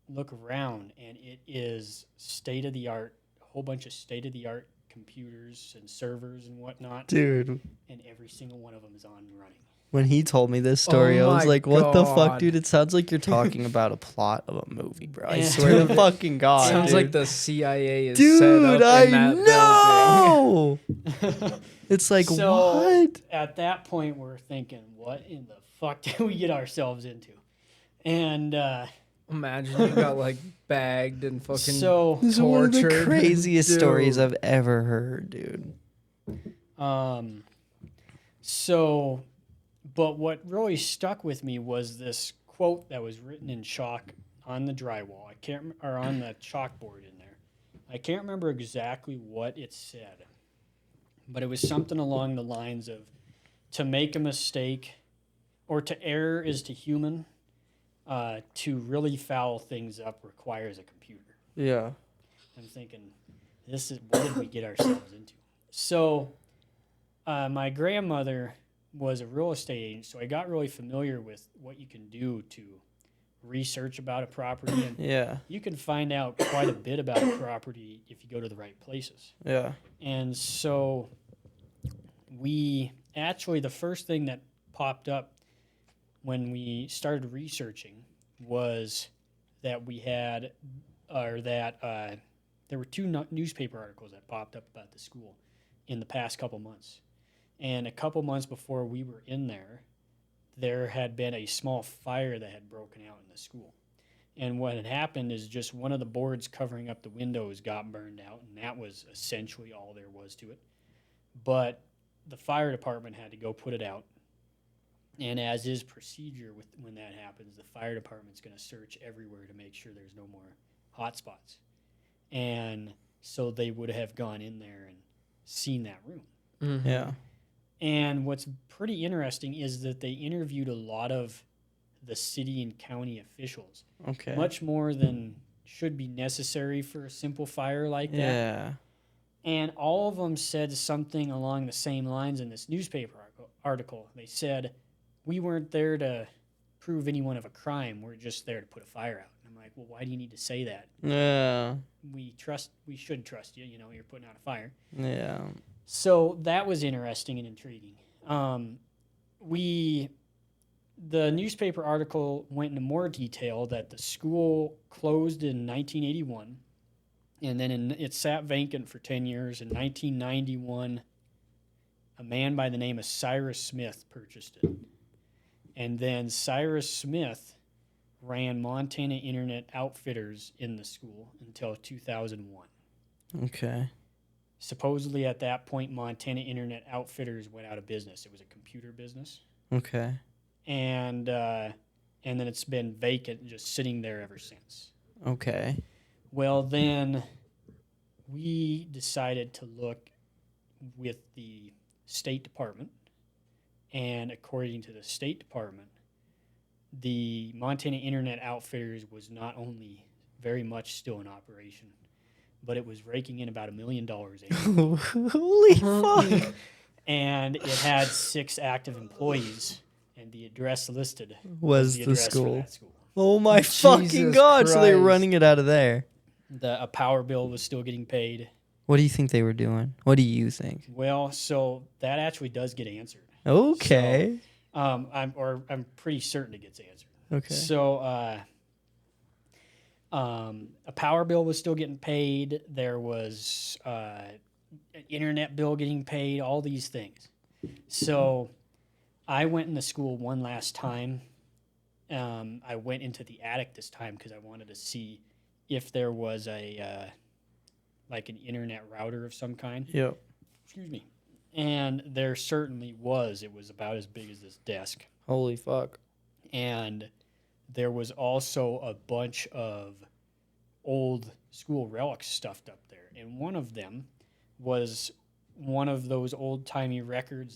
look around, and it is state-of-the-art, a whole bunch of state-of-the-art computers and servers and whatnot. Dude, And every single one of them is on and running. when he told me this story, Oh I was my like, what the fuck, God. dude? It sounds like you're talking about a plot of a movie, bro. I Yeah. swear to fucking God. Sounds dude. like the CIA is set up Dude, I in that know. So It's like, what? at that point, we're thinking, what in the fuck did we get ourselves into? And building. Imagine you got like bagged and fucking so, This is one of the tortured. craziest Dude. stories I've ever heard, dude. But what really stuck with me was this quote that was written in chalk on the drywall. Or on the chalkboard in there. I can't remember exactly what it said, but it was something along the lines of, to make a mistake, or to err is to human, to really foul things up requires a computer. Yeah. I'm thinking, what did we get ourselves into? So, my grandmother was a real estate agent, so I got really familiar with what you can do to research about a property, and Yeah. you can find out quite a bit about a property if you go to the right places. Yeah. And so, the first thing that popped up when we started researching was that there were two newspaper articles that popped up about the school in the past couple months. And a couple months before we were in there had been a small fire that had broken out in the school. And what had happened is just one of the boards covering up the windows got burned out, and that was essentially all there was to it. But the fire department had to go put it out. And as is procedure when that happens, the fire department's going to search everywhere to make sure there's no more hot spots. And so they would have gone in there and seen that room. Mhm. Yeah. And what's pretty interesting is that they interviewed a lot of the city and county officials, Okay. much more than should be necessary for a simple fire like that. Yeah. And all of them said something along the same lines in this newspaper article. They said, we weren't there to prove anyone of a crime. We're just there to put a fire out. And I'm like, well, why do you need to say that? Yeah. We should trust you. You know, you're putting out a fire. Yeah. So that was interesting and intriguing. The newspaper article went into more detail that the school closed in 1981, and then it sat vacant for 10 years. In 1991, a man by the name of Cyrus Smith purchased it. And then Cyrus Smith ran Montana Internet Outfitters in the school until 2001. Okay. Supposedly at that point, Montana Internet Outfitters went out of business. It was a computer business. Okay. And then it's been vacant, just sitting there ever since. Okay. Well, then we decided to look with the State Department, and according to the State Department, the Montana Internet Outfitters was not only very much still in operation, but it was raking in about $1 million annually. Holy fuck. And it had 6 active employees, and the address listed Was the the address for school. that school. Oh my fucking Jesus God. So they were Christ. running it out of there. A power bill was still getting paid. What do you think they were doing? What do you think? Well, so that actually does get answered. Okay. I'm pretty certain it gets answered. Okay. So a power bill was still getting paid. There was an internet bill getting paid. All these things. So I went in the school one last time. I went into the attic this time because I wanted to see if there was like an internet router of some kind. Yep. Excuse me. And there certainly was. It was about as big as this desk. Holy fuck. And there was also a bunch of old school relics stuffed up there. And one of them was one of those old-timey record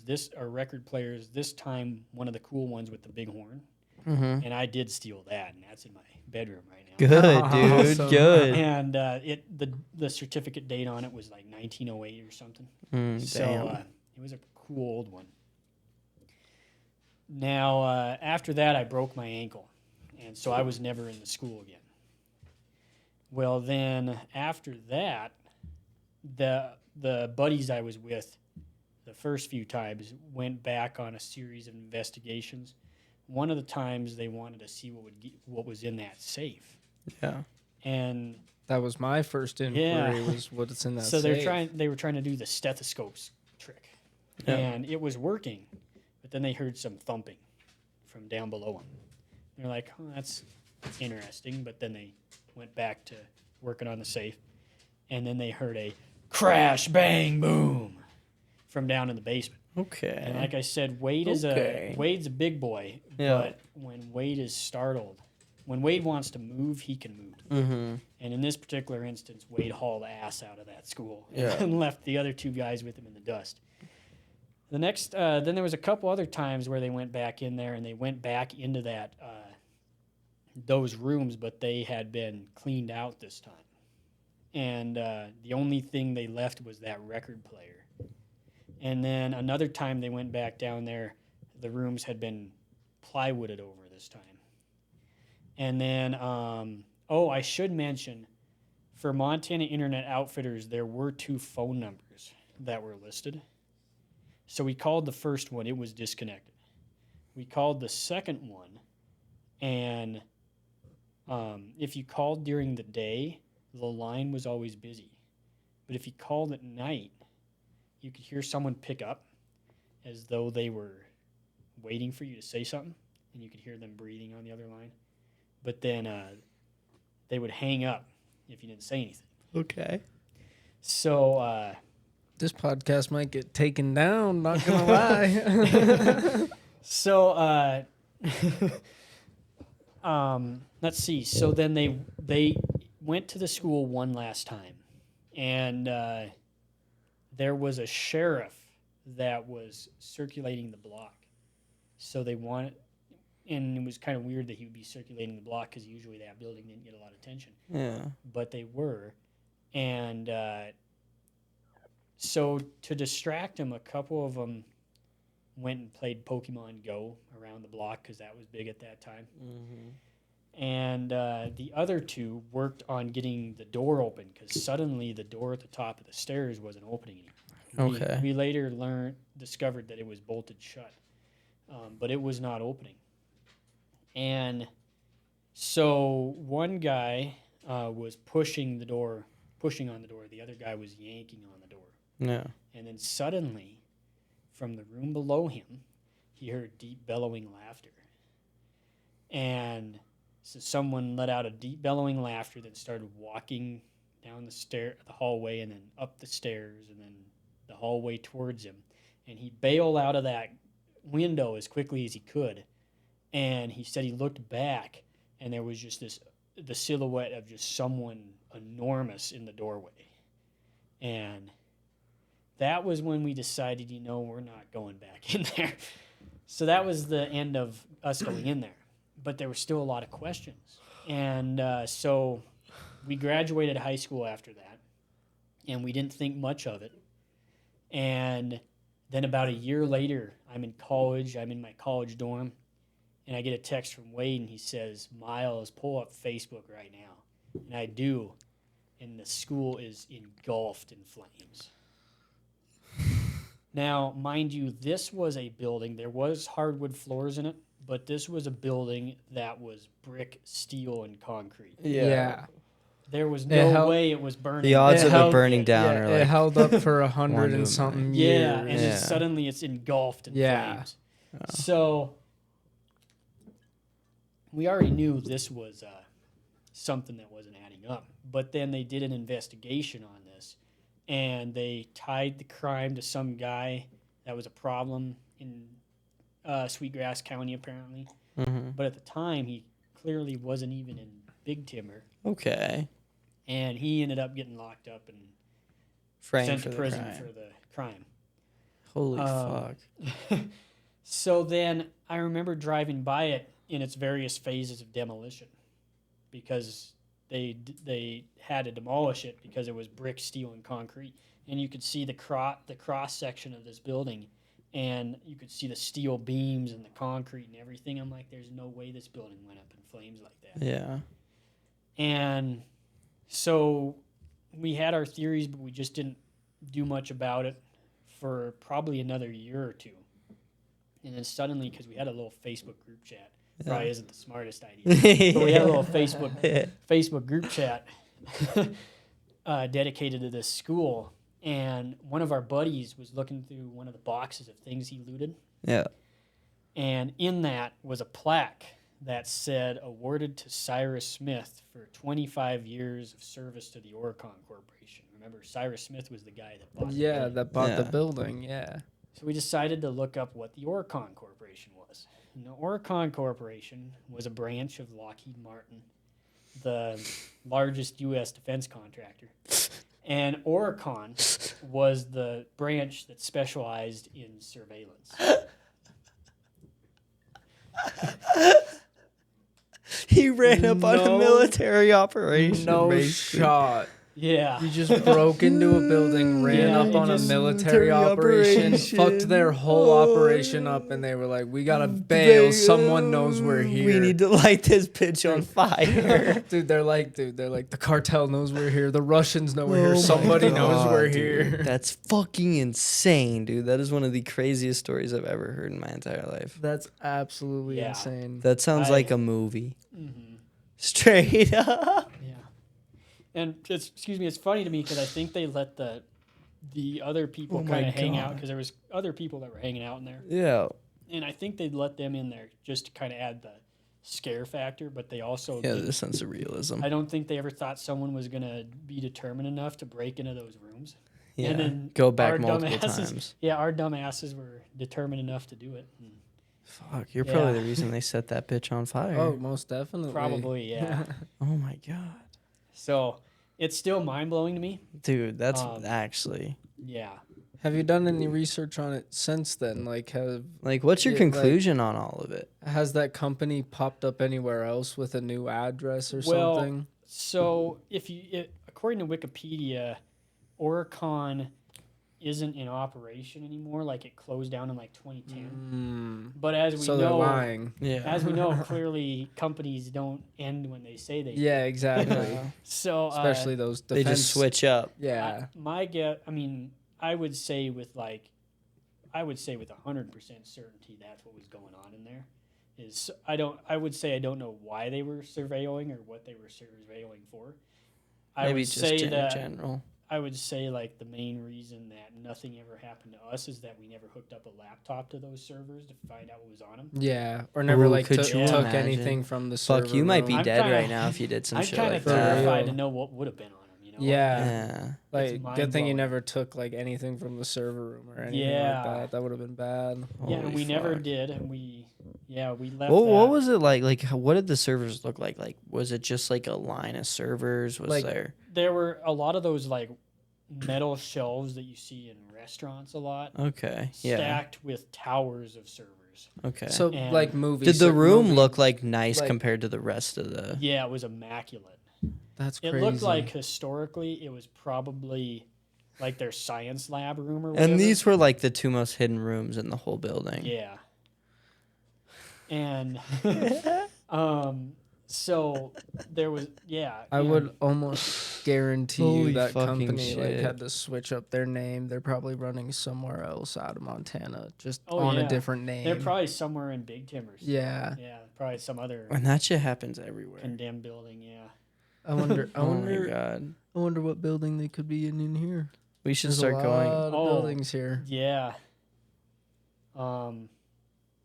players, this time one of the cool ones with the big horn. Mm-hmm. And I did steal that, and that's in my bedroom right now. Good, dude. Awesome. Good. And the certificate date on it was like 1908 or something. So Damn. it was a cool old one. Now, after that, I broke my ankle, and so I was never in the school again. Well, then after that, the buddies I was with the first few times went back on a series of investigations. One of the times they wanted to see what was in that safe. Yeah. And That was my first inquiry. Yeah. Was what's in that? so safe. they were trying to do the stethoscopes trick, Yeah. and it was working, but then they heard some thumping from down below them. They're like, "Oh, that's interesting," but then they went back to working on the safe, and then they heard a crash, bang, boom from down in the basement. Okay. And like I said, Wade's a big boy, Yeah. but when Wade is startled, when Wade wants to move, he can move. Mm-hmm. And in this particular instance, Wade hauled ass out of that school Yeah. and left the other 2 guys with him in the dust. The next, then there was a couple other times where they went back in there and they went back into that those rooms, but they had been cleaned out this time. And the only thing they left was that record player. And then another time they went back down there, the rooms had been plywooded over this time. And then, I should mention, for Montana Internet Outfitters, there were 2 phone numbers that were listed. So we called the first one, it was disconnected. We called the second one, and if you called during the day, the line was always busy. But if you called at night, you could hear someone pick up as though they were waiting for you to say something, and you could hear them breathing on the other line. But then they would hang up if you didn't say anything. Okay. So This podcast might get taken down. Not gonna lie. Let's see. So then they went to the school one last time, and there was a sheriff that was circulating the block. So they wanted, and it was kind of weird that he would be circulating the block because usually that building didn't get a lot of attention. Yeah. But they were, and so to distract him, a couple of them went and played Pokemon Go around the block because that was big at that time. Mm-hmm. And the other two worked on getting the door open because suddenly the door at the top of the stairs wasn't opening anymore. Okay. We later discovered that it was bolted shut, but it was not opening. And so one guy was pushing on the door. The other guy was yanking on the door. Yeah. And then suddenly, from the room below him, he heard deep bellowing laughter. And so someone let out a deep bellowing laughter, then started walking down the hallway, and then up the stairs, and then the hallway towards him. And he bailed out of that window as quickly as he could. And he said he looked back, and there was just the silhouette of just someone enormous in the doorway. And that was when we decided, we're not going back in there. So that was the end of us going in there. But there were still a lot of questions. And so we graduated high school after that, and we didn't think much of it. And then about a year later, I'm in college. I'm in my college dorm, and I get a text from Wade, and he says, Myles, pull up Facebook right now. And I do, and the school is engulfed in flames. Now, mind you, this was a building. There was hardwood floors in it, but this was a building that was brick, steel, and concrete. Yeah. There was no way it was burning. The odds of it burning it. down Yeah, are it like held up for 100 and something years. Yeah, and then suddenly it's engulfed in flames. Oh. So we already knew this was something that wasn't adding up. But then they did an investigation on this, and they tied the crime to some guy that was a problem in Sweetgrass County, apparently. Mm-hmm. But at the time, he clearly wasn't even in Big Timber. Okay. And he ended up getting locked up and Framed sent for to the prison crime. for the crime. Holy fuck. So then I remember driving by it in its various phases of demolition because they had to demolish it because it was brick, steel, and concrete. And you could see the cross section of this building, and you could see the steel beams and the concrete and everything. I'm like, there's no way this building went up in flames like that. Yeah. And so we had our theories, but we just didn't do much about it for probably another year or two. And then suddenly, because we had a little Facebook group chat, probably isn't the smartest idea, but we had a little Facebook group chat dedicated to this school. And one of our buddies was looking through one of the boxes of things he looted. Yeah. And in that was a plaque that said, awarded to Cyrus Smith for 25 years of service to the Oricon Corporation. Remember, Cyrus Smith was the guy that bought the building. That bought the building, yeah. So we decided to look up what the Oricon Corporation was. And the Oricon Corporation was a branch of Lockheed Martin, the largest U.S. defense contractor. And Oricon was the branch that specialized in surveillance. He ran up on a military operation. No basically. shot. Yeah. You just broke into a building, ran up on a military operation, fucked their whole operation up, and they were like, we gotta bail. Someone knows we're here. We need to light this bitch on fire. Dude, they're like, the cartel knows we're here. The Russians know we're here. Somebody knows we're here. That's fucking insane, dude. That is one of the craziest stories I've ever heard in my entire life. That's absolutely Yeah. insane. That sounds like a movie. Mm-hmm. Straight up. Yeah. And it's funny to me because I think they let the other people Oh kind my of hang out God. because there was other people that were hanging out in there. Yeah. And I think they'd let them in there just to kind of add the scare factor, but they also Yeah, the sense of realism. I don't think they ever thought someone was going to be determined enough to break into those rooms. Yeah. And then Go back our multiple dumbasses- times. Yeah, our dumbasses were determined enough to do it. And Fuck, you're probably Yeah. the reason they set that bitch on fire. Oh, most definitely. probably, yeah. Oh my god. So it's still mind-blowing to me. Dude, that's Yeah. actually... Have you done any research on it since then? Like, Like, what's your Yeah, conclusion on all of it? has that company popped up anywhere else with a new address or Well, something? So according to Wikipedia, Oricon isn't in operation anymore. Like it closed down in like 2010. Mm. But as we So they're know, lying. Yeah. as we know, clearly companies don't end when they say they Yeah, do. exactly. Yeah. So Especially those They defense. just switch up. Yeah. my guess, I mean, I would say with 100% certainty that's what was going on in there. I would say I don't know why they were surveilling or what they were surveilling for. I Maybe would just say in that general. I would say like the main reason that nothing ever happened to us is that we never hooked up a laptop to those servers to find out what was on them. Yeah. Or never Ooh, like could took you took imagine? anything from the server. Fuck, you might be room. I'm dead kinda- right now if you did some I'm shit kind like of For that. terrified real. to know what would have been on them. You know? Yeah. Yeah. Like, good thing you mind-blowing. never took like anything from the server room or anything Yeah. like that. That would have been bad. Yeah, Holy we never fuck. did, and we left. What that. was it like? Like, what did the servers look like? Like, was it just like a line of servers? Was Like- there? There were a lot of those like metal shelves that you see in restaurants a lot, Okay. Yeah. stacked with towers of servers. Okay. So And- like movies. did the room movie- look like nice like- compared to the rest of the? Yeah, it was immaculate. That's It crazy. looked like historically it was probably like their science lab room or whatever. And these were like the two most hidden rooms in the whole building. Yeah. And so there was I and- would almost guarantee you Holy that fucking company like shit. had to switch up their name. They're probably running somewhere else out of Montana, just Oh, on yeah. a different name. They're probably somewhere in Big Timbers. Yeah. Yeah, probably some other And that shit happens everywhere. condemned building, yeah. I wonder. I Oh my wonder. god. I wonder what building they could be in here. We should There's start a lot going. of Oh. buildings here. Yeah. I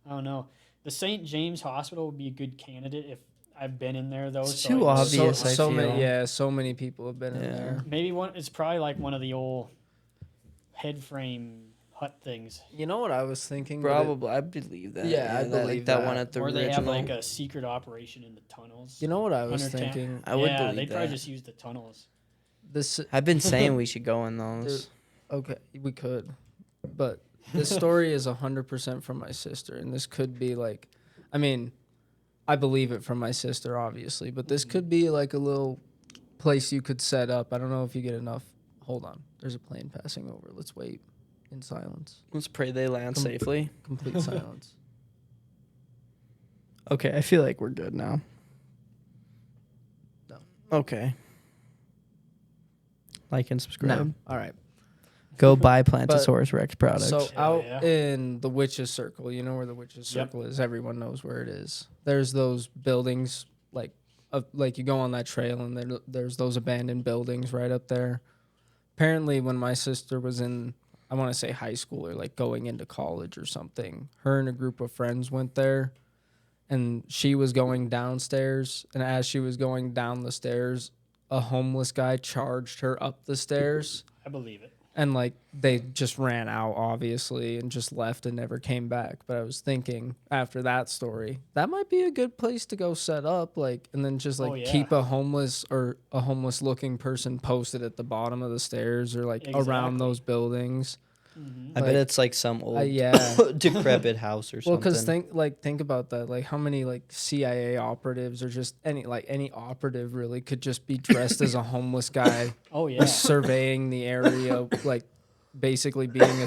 don't know. The St. James Hospital would be a good candidate if I've been in there though. It's so too I know- obvious, So, I so feel. many. Yeah. So many people have been in Yeah. there. Maybe one. It's probably like one of the old head frame hut things, You know what I was thinking? But Probably, I believe that. Yeah, I that, believe like, that one that. at the or they original. have like a secret operation in the tunnels. you know what I was under town. thinking? I would yeah, believe they probably that. just use the tunnels. This. I've been saying we should go in those. Okay, we could, but this story is 100% from my sister, and this could be like, I mean, I believe it from my sister, obviously, but this could be like a little place you could set up. I don't know if you get enough. Hold on, there's a plane passing over. Let's wait in silence, Let's pray they land safely. complete silence. Okay, I feel like we're good now. No. Okay. Like and subscribe. No, all right. Go buy Plantosaurus Rex products. So Hell out yeah. in the Witch's Circle, you know where the Witch's Yep. Circle is. Everyone knows where it is. There's those buildings, like you go on that trail, and there's those abandoned buildings right up there. Apparently, when my sister was in, I want to say high school or like going into college or something, her and a group of friends went there, and she was going downstairs, and as she was going down the stairs, a homeless guy charged her up the stairs. I believe it. And like they just ran out, obviously, and just left and never came back. But I was thinking after that story, that might be a good place to go set up, like, and then just like Oh, yeah. keep a homeless looking person posted at the bottom of the stairs or like around Exactly. those buildings. Mhm. I bet like- it's like some old Yeah. decrepit house or Well, something. because think about that, like how many like CIA operatives or just any operative really could just be dressed as a homeless guy. Oh yeah. Surveying the area, like basically being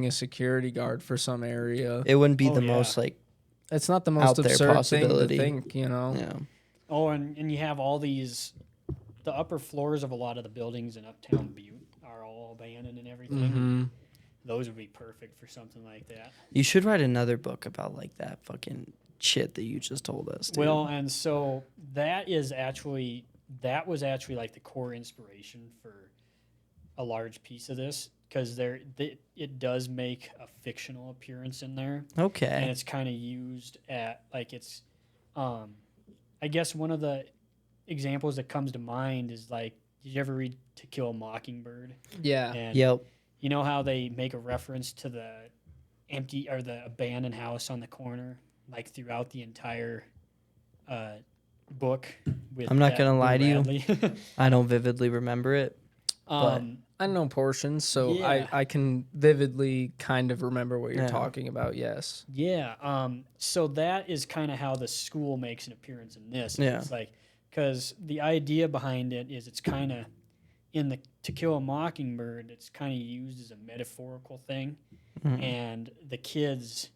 a security guard for some area. it wouldn't be Oh, the yeah. most like It's not the most out there absurd possibility. thing to think, you know. yeah. Oh, and you have all these, the upper floors of a lot of the buildings in Uptown Butte are all abandoned and everything. Mm-hmm. Those would be perfect for something like that. You should write another book about like that fucking shit that you just told us. Dude. Well, and so that was actually like the core inspiration for a large piece of this because it does make a fictional appearance in there, and okay. it's kind of used at like it's, I guess one of the examples that comes to mind is like, did you ever read To Kill a Mockingbird? Yeah. And Yep. you know how they make a reference to the empty or the abandoned house on the corner, like throughout the entire book. With I'm not that gonna lie to you. Bradley. I don't vividly remember it. I know portions, so Yeah. I can vividly kind of remember what you're Yeah. talking about. Yes. Yeah. So that is kind of how the school makes an appearance in this. Yeah. It's like, because the idea behind it is it's kind of in the To Kill a Mockingbird, it's kind of used as a metaphorical thing. And the kids,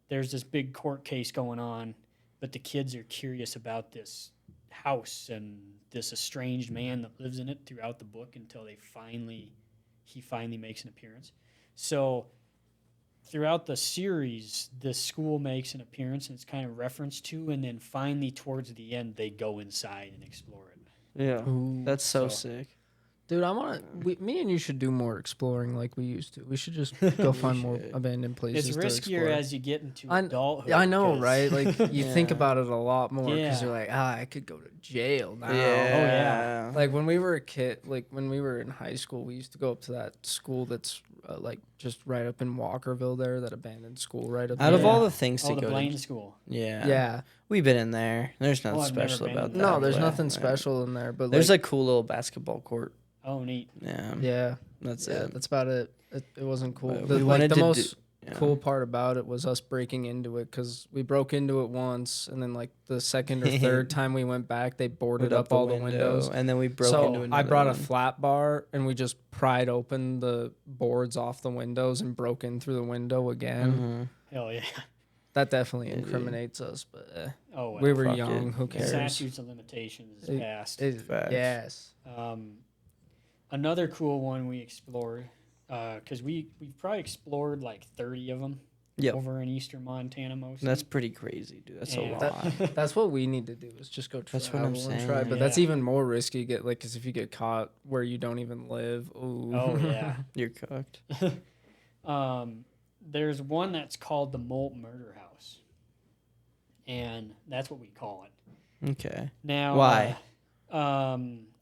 there's this big court case going on, but the kids are curious about this house and this estranged man that lives in it throughout the book until he finally makes an appearance. So throughout the series, the school makes an appearance and it's kind of referenced to, and then finally towards the end, they go inside and explore it. Yeah, Ooh. that's so So- sick. Dude, me and you should do more exploring like we used to. We should just go find more should. abandoned places. It's to riskier explore. as you get into I- adulthood. I know, 'cause- right? Like you think Yeah. about it a lot more because Yeah. you're like, I could go to jail now. yeah. Like when we were a kid, like when we were in high school, we used to go up to that school that's like just right up in Walkerville there, that abandoned school right up Out there. of all the things to the go Blaine to, School. Yeah. we've been in there. There's nothing I've never special been about in that. there. No, there's but, nothing special in there, but There's like, a cool little basketball court. Oh, neat. Yeah, that's yeah, it. that's about it. It wasn't cool. But The, we like wanted the to most Yeah. cool part about it was us breaking into it because we broke into it once, and then like the second or third time we went back, they boarded Put up all the windows. and then we broke So into another I brought one. a flat bar, and we just pried open the boards off the windows and broke in through the window again. Mhm. Hell yeah. That definitely Yeah, dude. incriminates us, but Oh, well. we were fuck young. it. Who The cares? statutes of limitations is It- passed. Facts. Yes. Another cool one we explored, because we've probably explored like 30 of them Yep. over in eastern Montana mostly. That's pretty crazy, dude. That's a And- lot. That's what we need to do is just go That's travel what I'm and try. saying. But that's Yeah. even more risky. Get like, because if you get caught where you don't even live, ooh. Oh, yeah. You're cooked. There's one that's called the Molt Murder House. And that's what we call it. Okay. Now, Why?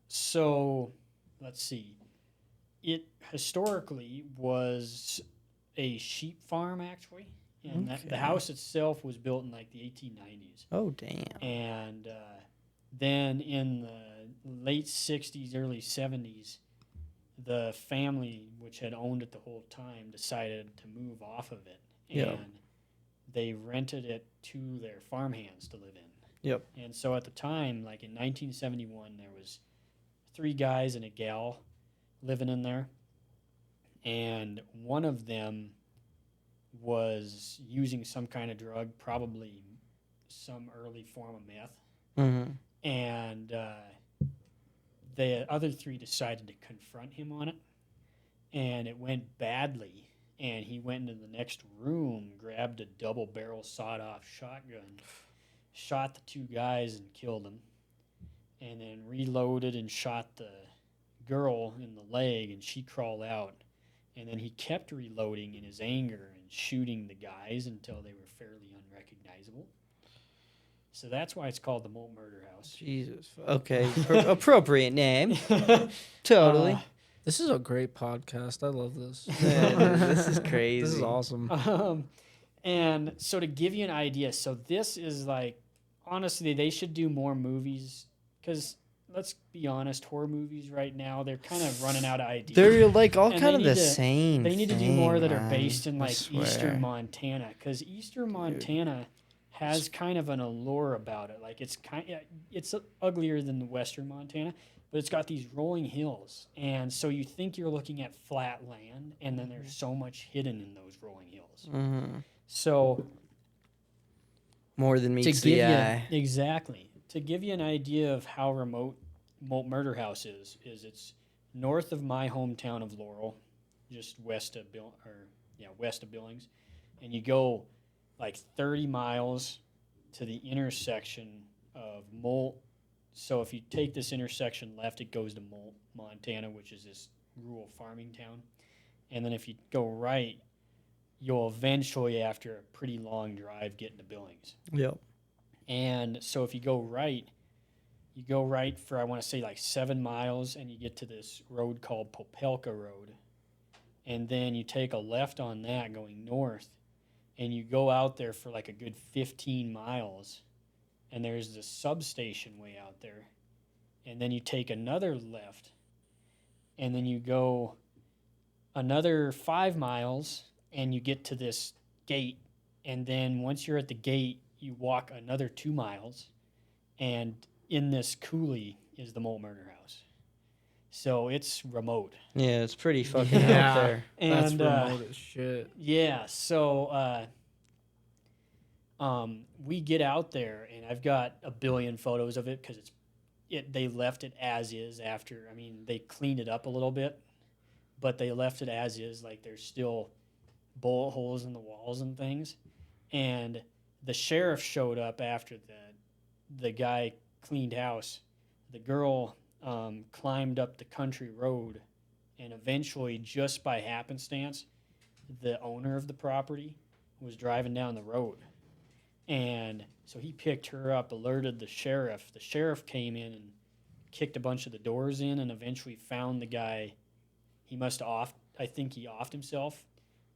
So, let's see. It historically was a sheep farm, actually, and the Okay. house itself was built in like the 1890s. Oh damn. And then in the late 60s, early 70s, the family, which had owned it the whole time, decided to move off of it, Yep. and they rented it to their farmhands to live in. Yep. And so at the time, like in 1971, there was 3 guys and a gal living in there, and one of them was using some kind of drug, probably some early form of meth, Mm-hmm. and the other 3 decided to confront him on it, and it went badly, and he went into the next room, grabbed a double-barrel sawed-off shotgun, shot the 2 guys and killed them, and then reloaded and shot the girl in the leg, and she crawled out. And then he kept reloading in his anger and shooting the guys until they were fairly unrecognizable. So that's why it's called the Molt Murder House. Jesus. Okay. Appropriate name. Totally. This is a great podcast. I love this. Man, this is crazy. This is awesome. And so to give you an idea, so this is like, honestly, they should do more movies because let's be honest, horror movies right now, they're kind of running out of ideas. They're like all And kind they of the need to- same. They need to do more that are man. based in I like swear. eastern Montana because eastern Montana has kind of an allure about it. Like it's uglier than the western Montana, but it's got these rolling hills, and so you think you're looking at flat land, and then there's so much hidden in those rolling hills. Mhm. So More than meets the give eye. you exactly to give you an idea of how remote Molt Murder House is it's north of my hometown of Laurel, just west of west of Billings, and you go like 30 miles to the intersection of Molt. So if you take this intersection left, it goes to Molt, Montana, which is this rural farming town, and then if you go right, you'll eventually, after a pretty long drive, get into Billings. Yep. And so if you go right for, I want to say like 7 miles, and you get to this road called Popelka Road. And then you take a left on that going north, and you go out there for like a good 15 miles, and there's this substation way out there. And then you take another left, and then you go another 5 miles, and you get to this gate. And then once you're at the gate, you walk another 2 miles, and in this coulee is the Molt Murder House. So it's remote. Yeah, it's pretty fucking Yeah. out there. That's And remote as shit. yeah, so we get out there, and I've got a billion photos of it because they left it as is after. I mean, they cleaned it up a little bit, but they left it as is. Like there's still bullet holes in the walls and things. And the sheriff showed up after the guy cleaned house. The girl climbed up the country road, and eventually, just by happenstance, the owner of the property was driving down the road. And so he picked her up, alerted the sheriff. The sheriff came in and kicked a bunch of the doors in and eventually found the guy. He must have I think he offed himself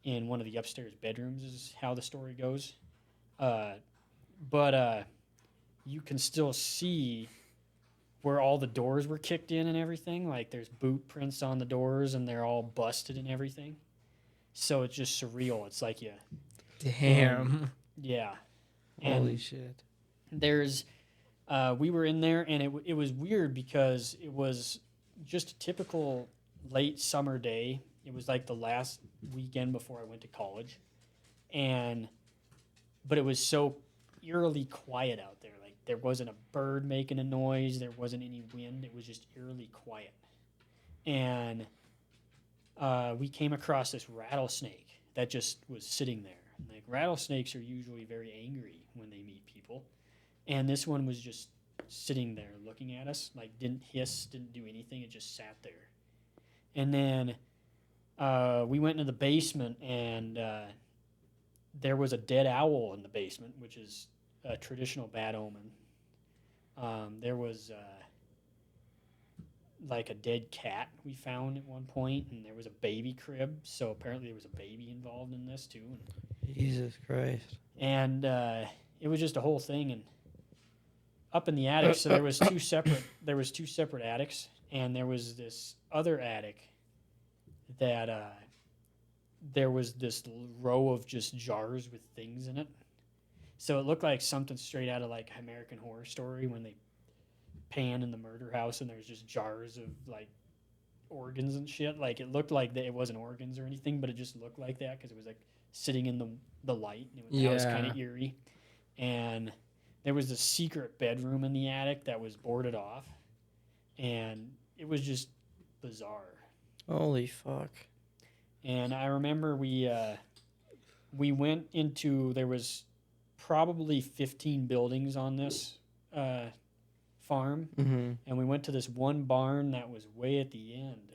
in one of the upstairs bedrooms, is how the story goes. But you can still see where all the doors were kicked in and everything. Like there's boot prints on the doors and they're all busted and everything. So it's just surreal. It's like, yeah. Damn. Yeah. Holy And shit. there's, we were in there and it was weird because it was just a typical late summer day. It was like the last weekend before I went to college. But it was so eerily quiet out there. Like there wasn't a bird making a noise. There wasn't any wind. It was just eerily quiet. And we came across this rattlesnake that just was sitting there. Like rattlesnakes are usually very angry when they meet people. And this one was just sitting there looking at us, like didn't hiss, didn't do anything. It just sat there. And then we went into the basement, and there was a dead owl in the basement, which is a traditional bad omen. There was like a dead cat we found at one point, and there was a baby crib. So apparently there was a baby involved in this too. Jesus Christ. And it was just a whole thing. And up in the attic, so there was two separate attics, and there was this other attic that there was this row of just jars with things in it. So it looked like something straight out of like American Horror Story when they pan in the murder house and there's just jars of like organs and shit. Like it looked like it wasn't organs or anything, but it just looked like that because it was like sitting in the light. And that was kind of eerie. And there was this secret bedroom in the attic that was boarded off, and it was just bizarre. Holy fuck. And I remember we went into, there was probably 15 buildings on this farm, and we went to this one barn that was way at the end,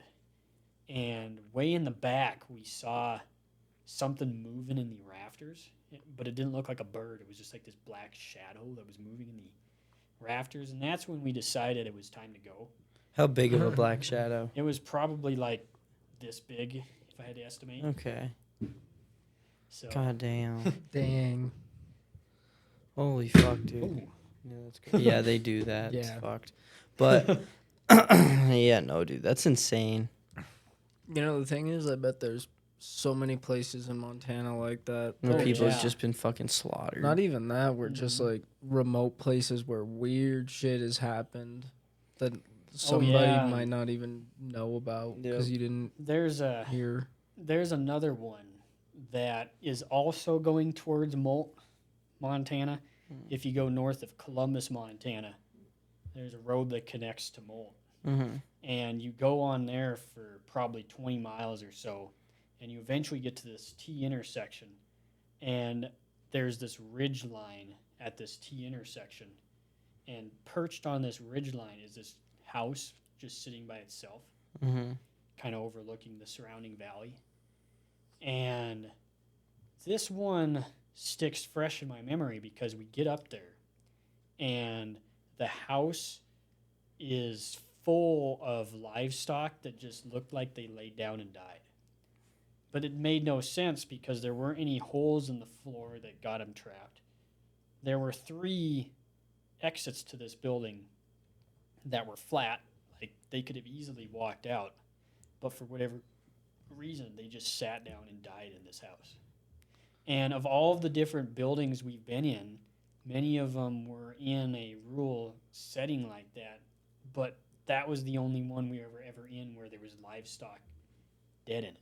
and way in the back we saw something moving in the rafters, but it didn't look like a bird. It was just like this black shadow that was moving in the rafters, and that's when we decided it was time to go. How big of a black shadow? It was probably like this big, if I had to estimate. Okay. So God damn. Dang. Holy fuck, dude. Ooh. Yeah, that's good. Yeah, they do that. It's Yeah. fucked. But yeah, no, dude, that's insane. You know, the thing is, I bet there's so many places in Montana like that. Where Oh, people's yeah. just been fucking slaughtered. Not even that. We're just like remote places where weird shit has happened that somebody yeah. might not even know about because you didn't there's hear. another one that is also going towards Molt, Montana. If you go north of Columbus, Montana, there's a road that connects to Molt. And you go on there for probably 20 miles or so, and you eventually get to this T intersection, and there's this ridge line at this T intersection, and perched on this ridge line is this house just sitting by itself, kind of overlooking the surrounding valley. And this one sticks fresh in my memory because we get up there, and the house is full of livestock that just looked like they laid down and died. But it made no sense because there weren't any holes in the floor that got them trapped. There were 3 exits to this building that were flat. Like they could have easily walked out, but for whatever reason, they just sat down and died in this house. And of all of the different buildings we've been in, many of them were in a rural setting like that, but that was the only one we were ever in where there was livestock dead in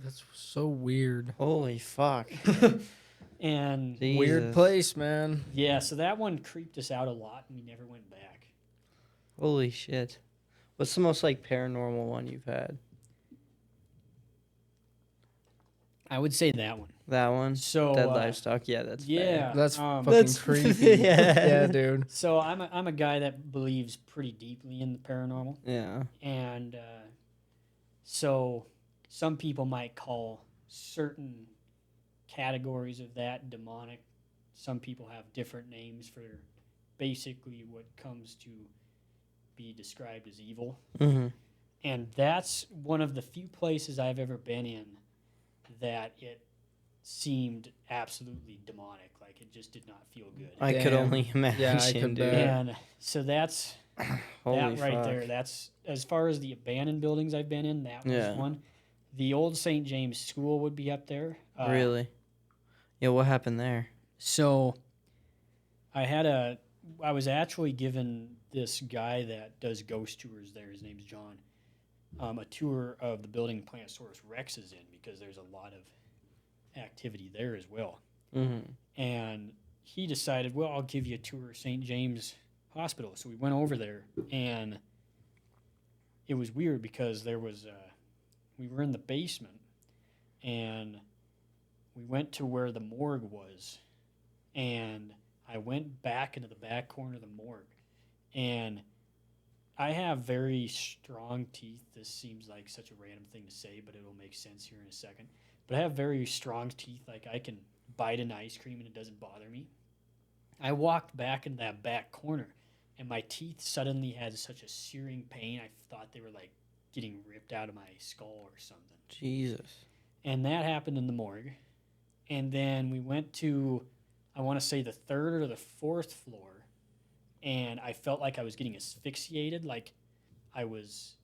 That's so weird. Holy fuck. it. And Weird Jesus. place, man. yeah, so that one creeped us out a lot, and we never went back. Holy shit. What's the most like paranormal one you've had? I would say that one. That one? So Dead livestock? Yeah, that's yeah, That's um, fucking That's- creepy. yeah. Yeah, dude. so I'm a guy that believes pretty deeply in the paranormal, Yeah. and so some people might call certain categories of that demonic. Some people have different names for basically what comes to be described as evil. Mm-hmm. And that's one of the few places I've ever been in that it seemed absolutely demonic. Like it just did not feel good. I could Damn. only imagine, Yeah, I could dude. bet. And so that's Holy that right fuck. there. That's as far as the abandoned buildings I've been in. That was Yeah. one. The old St. James School would be up there. Really? Yeah, what happened there? So I was actually given this guy that does ghost tours there. His name's John. A tour of the building Plantosaurus Rex is in because there's a lot of activity there as well. Mm-hmm. And he decided, well, I'll give you a tour of St. James Hospital. So we went over there, and it was weird because there was we were in the basement, and we went to where the morgue was, and I went back into the back corner of the morgue, and I have very strong teeth. This seems like such a random thing to say, but it'll make sense here in a second. But I have very strong teeth. Like I can bite an ice cream and it doesn't bother me. I walked back in that back corner, and my teeth suddenly had such a searing pain. I thought they were like getting ripped out of my skull or something. Jesus. And that happened in the morgue. And then we went to, I want to say the third or the fourth floor, and I felt like I was getting asphyxiated, like I was,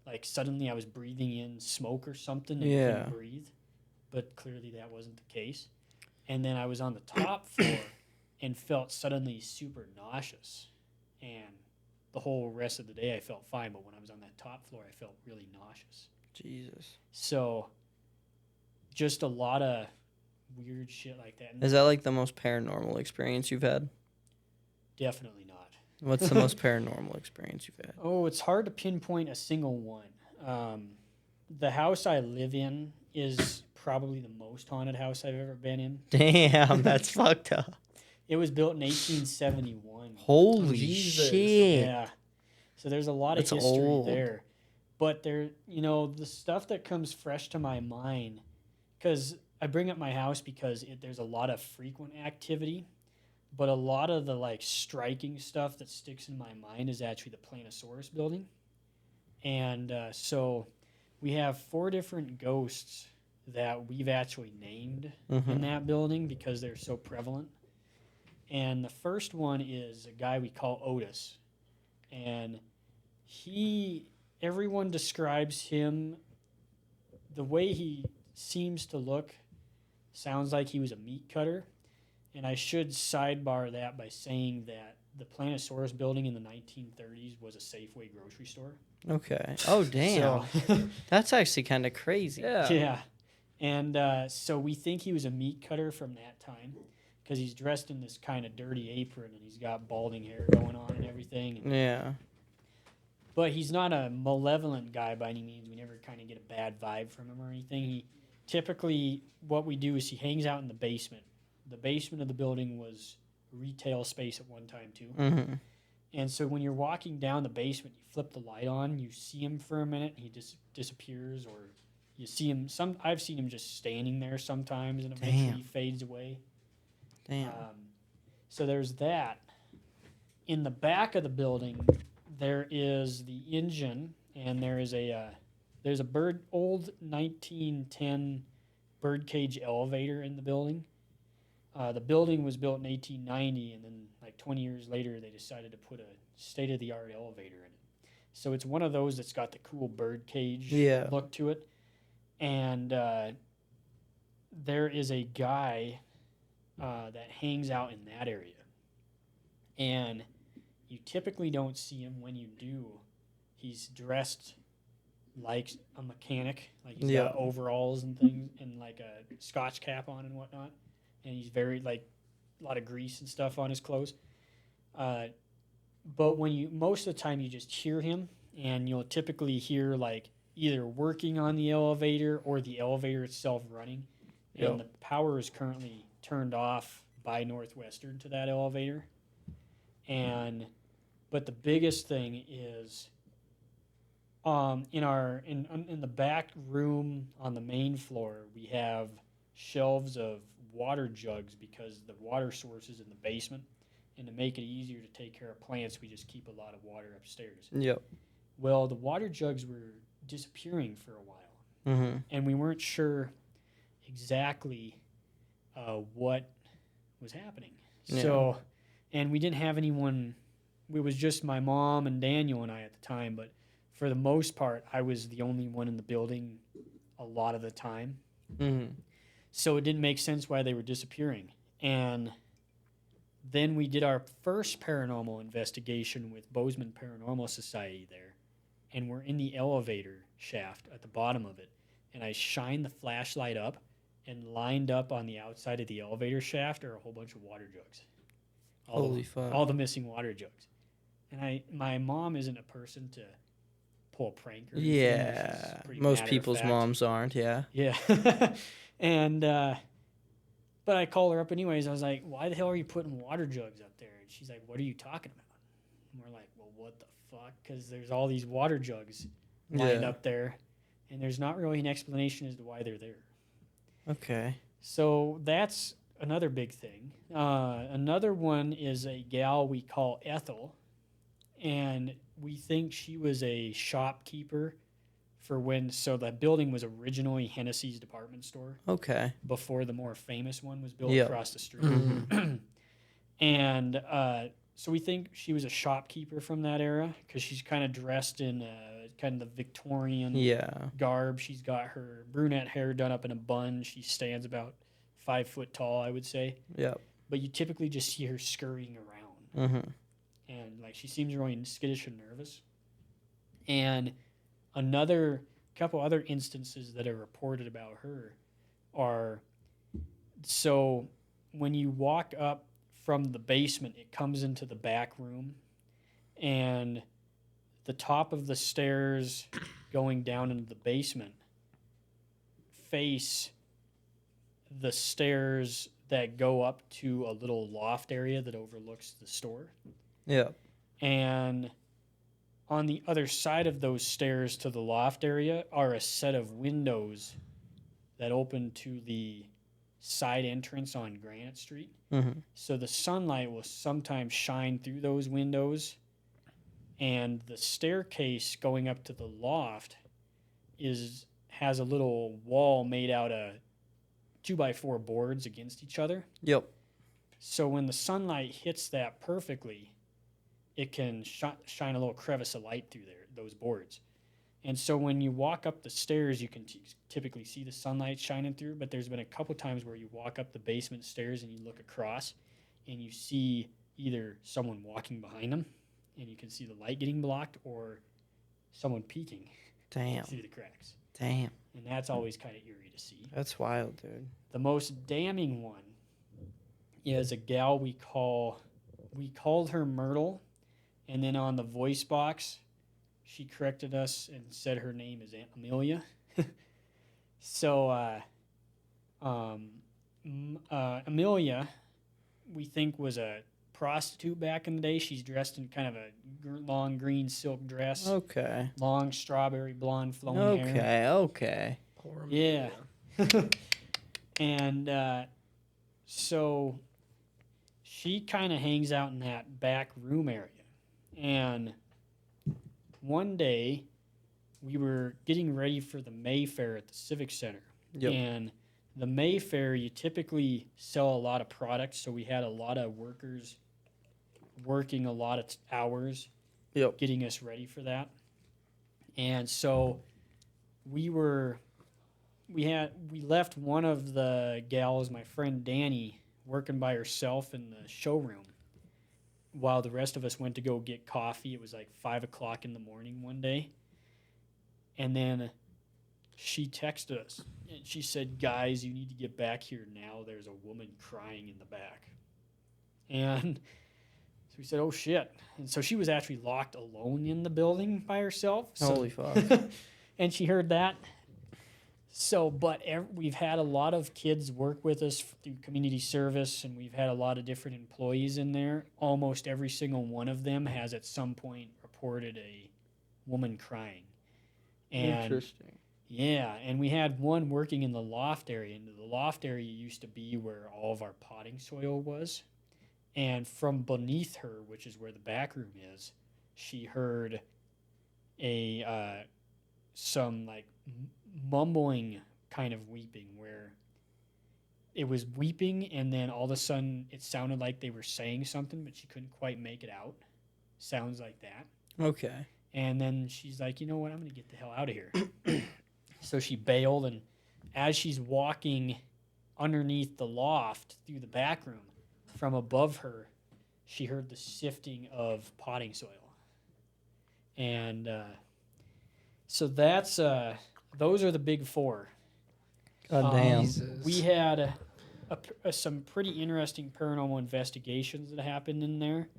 like suddenly I was breathing in smoke or something and Yeah. couldn't breathe, but clearly that wasn't the case. And then I was on the top floor and felt suddenly super nauseous, and the whole rest of the day I felt fine, but when I was on that top floor I felt really nauseous. Jesus. So just a lot of weird shit like that. And Is that like the most paranormal experience you've had? definitely not. What's the most paranormal experience you've had? Oh, it's hard to pinpoint a single one. The house I live in is probably the most haunted house I've ever been in. Damn, that's fucked up. It was built in 1871. Holy Jesus. shit. Yeah. So there's a lot of That's history old. there. But there, the stuff that comes fresh to my mind, because I bring up my house because there's a lot of frequent activity, but a lot of the like striking stuff that sticks in my mind is actually the Plantosaurus building. And so we have 4 different ghosts that we've actually named in Mhm. that building because they're so prevalent. And the first one is a guy we call Otis. And everyone describes him, the way he seems to look sounds like he was a meat cutter. And I should sidebar that by saying that the Plantosaurus building in the 1930s was a Safeway grocery store. Okay. Oh, damn. So, That's actually kind of crazy. Yeah. yeah. And so we think he was a meat cutter from that time because he's dressed in this kind of dirty apron and he's got balding hair going on and everything. Yeah. But he's not a malevolent guy by any means. We never kind of get a bad vibe from him or anything. He typically, what we do is he hangs out in the basement. The basement of the building was retail space at one time too. Mm-hmm. And so when you're walking down the basement, you flip the light on, you see him for a minute, he disappears, or you see him. I've seen him just standing there sometimes, and eventually Damn. he fades away. Damn. So there's that. In the back of the building, there is the engine, and there's a old 1910 birdcage elevator in the building. The building was built in 1890, and then like 20 years later, they decided to put a state-of-the-art elevator in it. So it's one of those that's got the cool birdcage Yeah. look to it. And there is a guy that hangs out in that area. And you typically don't see him. When you do, he's dressed like a mechanic, like he's Yeah. got overalls and things, and like a Scotch cap on and whatnot, and he's very like a lot of grease and stuff on his clothes. But when you most of the time you just hear him, and you'll typically hear like either working on the elevator or the elevator itself running, and the power is currently turned off by Northwestern to that elevator. But the biggest thing is in the back room on the main floor, we have shelves of water jugs because the water source is in the basement, and to make it easier to take care of plants, we just keep a lot of water upstairs. Yep. Well, the water jugs were disappearing for a while, Mm-hmm. and we weren't sure exactly what was happening. Yeah. So, and we didn't have anyone. It was just my mom and Daniel and I at the time, but for the most part, I was the only one in the building a lot of the time. Mm-hmm. So it didn't make sense why they were disappearing. And then we did our first paranormal investigation with Bozeman Paranormal Society there, and we're in the elevator shaft at the bottom of it. And I shined the flashlight up, and lined up on the outside of the elevator shaft are a whole bunch of water jugs. Holy fuck. All the missing water jugs. And my mom isn't a person to pull a prank or anything. Yeah. She's pretty Most matter of people's fact. moms aren't. Yeah. Yeah. And but I called her up anyways. I was like, "Why the hell are you putting water jugs up there?" And she's like, "What are you talking about?" And we're like, "Well, what the fuck?" Because there's all these water jugs lined Yeah. up there, and there's not really an explanation as to why they're there. Okay. So that's another big thing. Another one is a gal we call Ethel, and we think she was a shopkeeper for so the building was originally Hennessy's department store Okay. before the more famous one was built Yep. across the street. Mhm. And so we think she was a shopkeeper from that era because she's kind of dressed in kind of the Victorian Yeah. garb. She's got her brunette hair done up in a bun. She stands about 5 foot tall, I would say. Yep. But you typically just see her scurrying around. Mm-hmm. And like she seems really skittish and nervous. And couple other instances that are reported about her are, so when you walk up from the basement, it comes into the back room, and the top of the stairs going down into the basement face the stairs that go up to a little loft area that overlooks the store. Yep. And on the other side of those stairs to the loft area are a set of windows that open to the side entrance on Granite Street. Mm-hmm. So the sunlight will sometimes shine through those windows, and the staircase going up to the loft has a little wall made out of 2x4 boards against each other. Yep. So when the sunlight hits that perfectly, it can shine a little crevice of light through those boards. And so when you walk up the stairs, you can typically see the sunlight shining through, but there's been a couple times where you walk up the basement stairs and you look across and you see either someone walking behind them and you can see the light getting blocked, or someone peeking Damn. through the cracks. Damn. And that's always kind of eerie to see. That's wild, dude. The most damning one is a gal we called her Myrtle, and then on the voice box, she corrected us and said her name is Aunt Amelia. So Amelia, we think, was a prostitute back in the day. She's dressed in kind of a long green silk dress, Okay. long strawberry blonde flowing hair. Okay. Okay. Poor Yeah. Amelia. And so she kind of hangs out in that back room area. And one day we were getting ready for the Mayfair at the Civic Center. Yep. And the Mayfair, you typically sell a lot of products. So we had a lot of workers working a lot of hours Yep. getting us ready for that. And so we left one of the gals, my friend Danny, working by herself in the showroom. while the rest of us went to go get coffee. It was like 5 o'clock in the morning one day. And then she texted us and she said, "Guys, you need to get back here now. There's a woman crying in the back." And so we said, "Oh shit." And so she was actually locked alone in the building by herself. Holy fuck. And she heard that. So, but we've had a lot of kids work with us through community service, and we've had a lot of different employees in there. Almost every single one of them has at some point reported a woman crying. And Interesting. yeah, and we had one working in the loft area, and the loft area used to be where all of our potting soil was. And from beneath her, which is where the back room is, she heard some like mumbling kind of weeping, where it was weeping and then all of a sudden it sounded like they were saying something, but she couldn't quite make it out. Sounds like that. Okay. And then she's like, "You know what? I'm going to get the hell out of here." So she bailed, and as she's walking underneath the loft through the back room, from above her, she heard the sifting of potting soil. And so that's those are the big four. God damn. Jesus. We had some pretty interesting paranormal investigations that happened in there,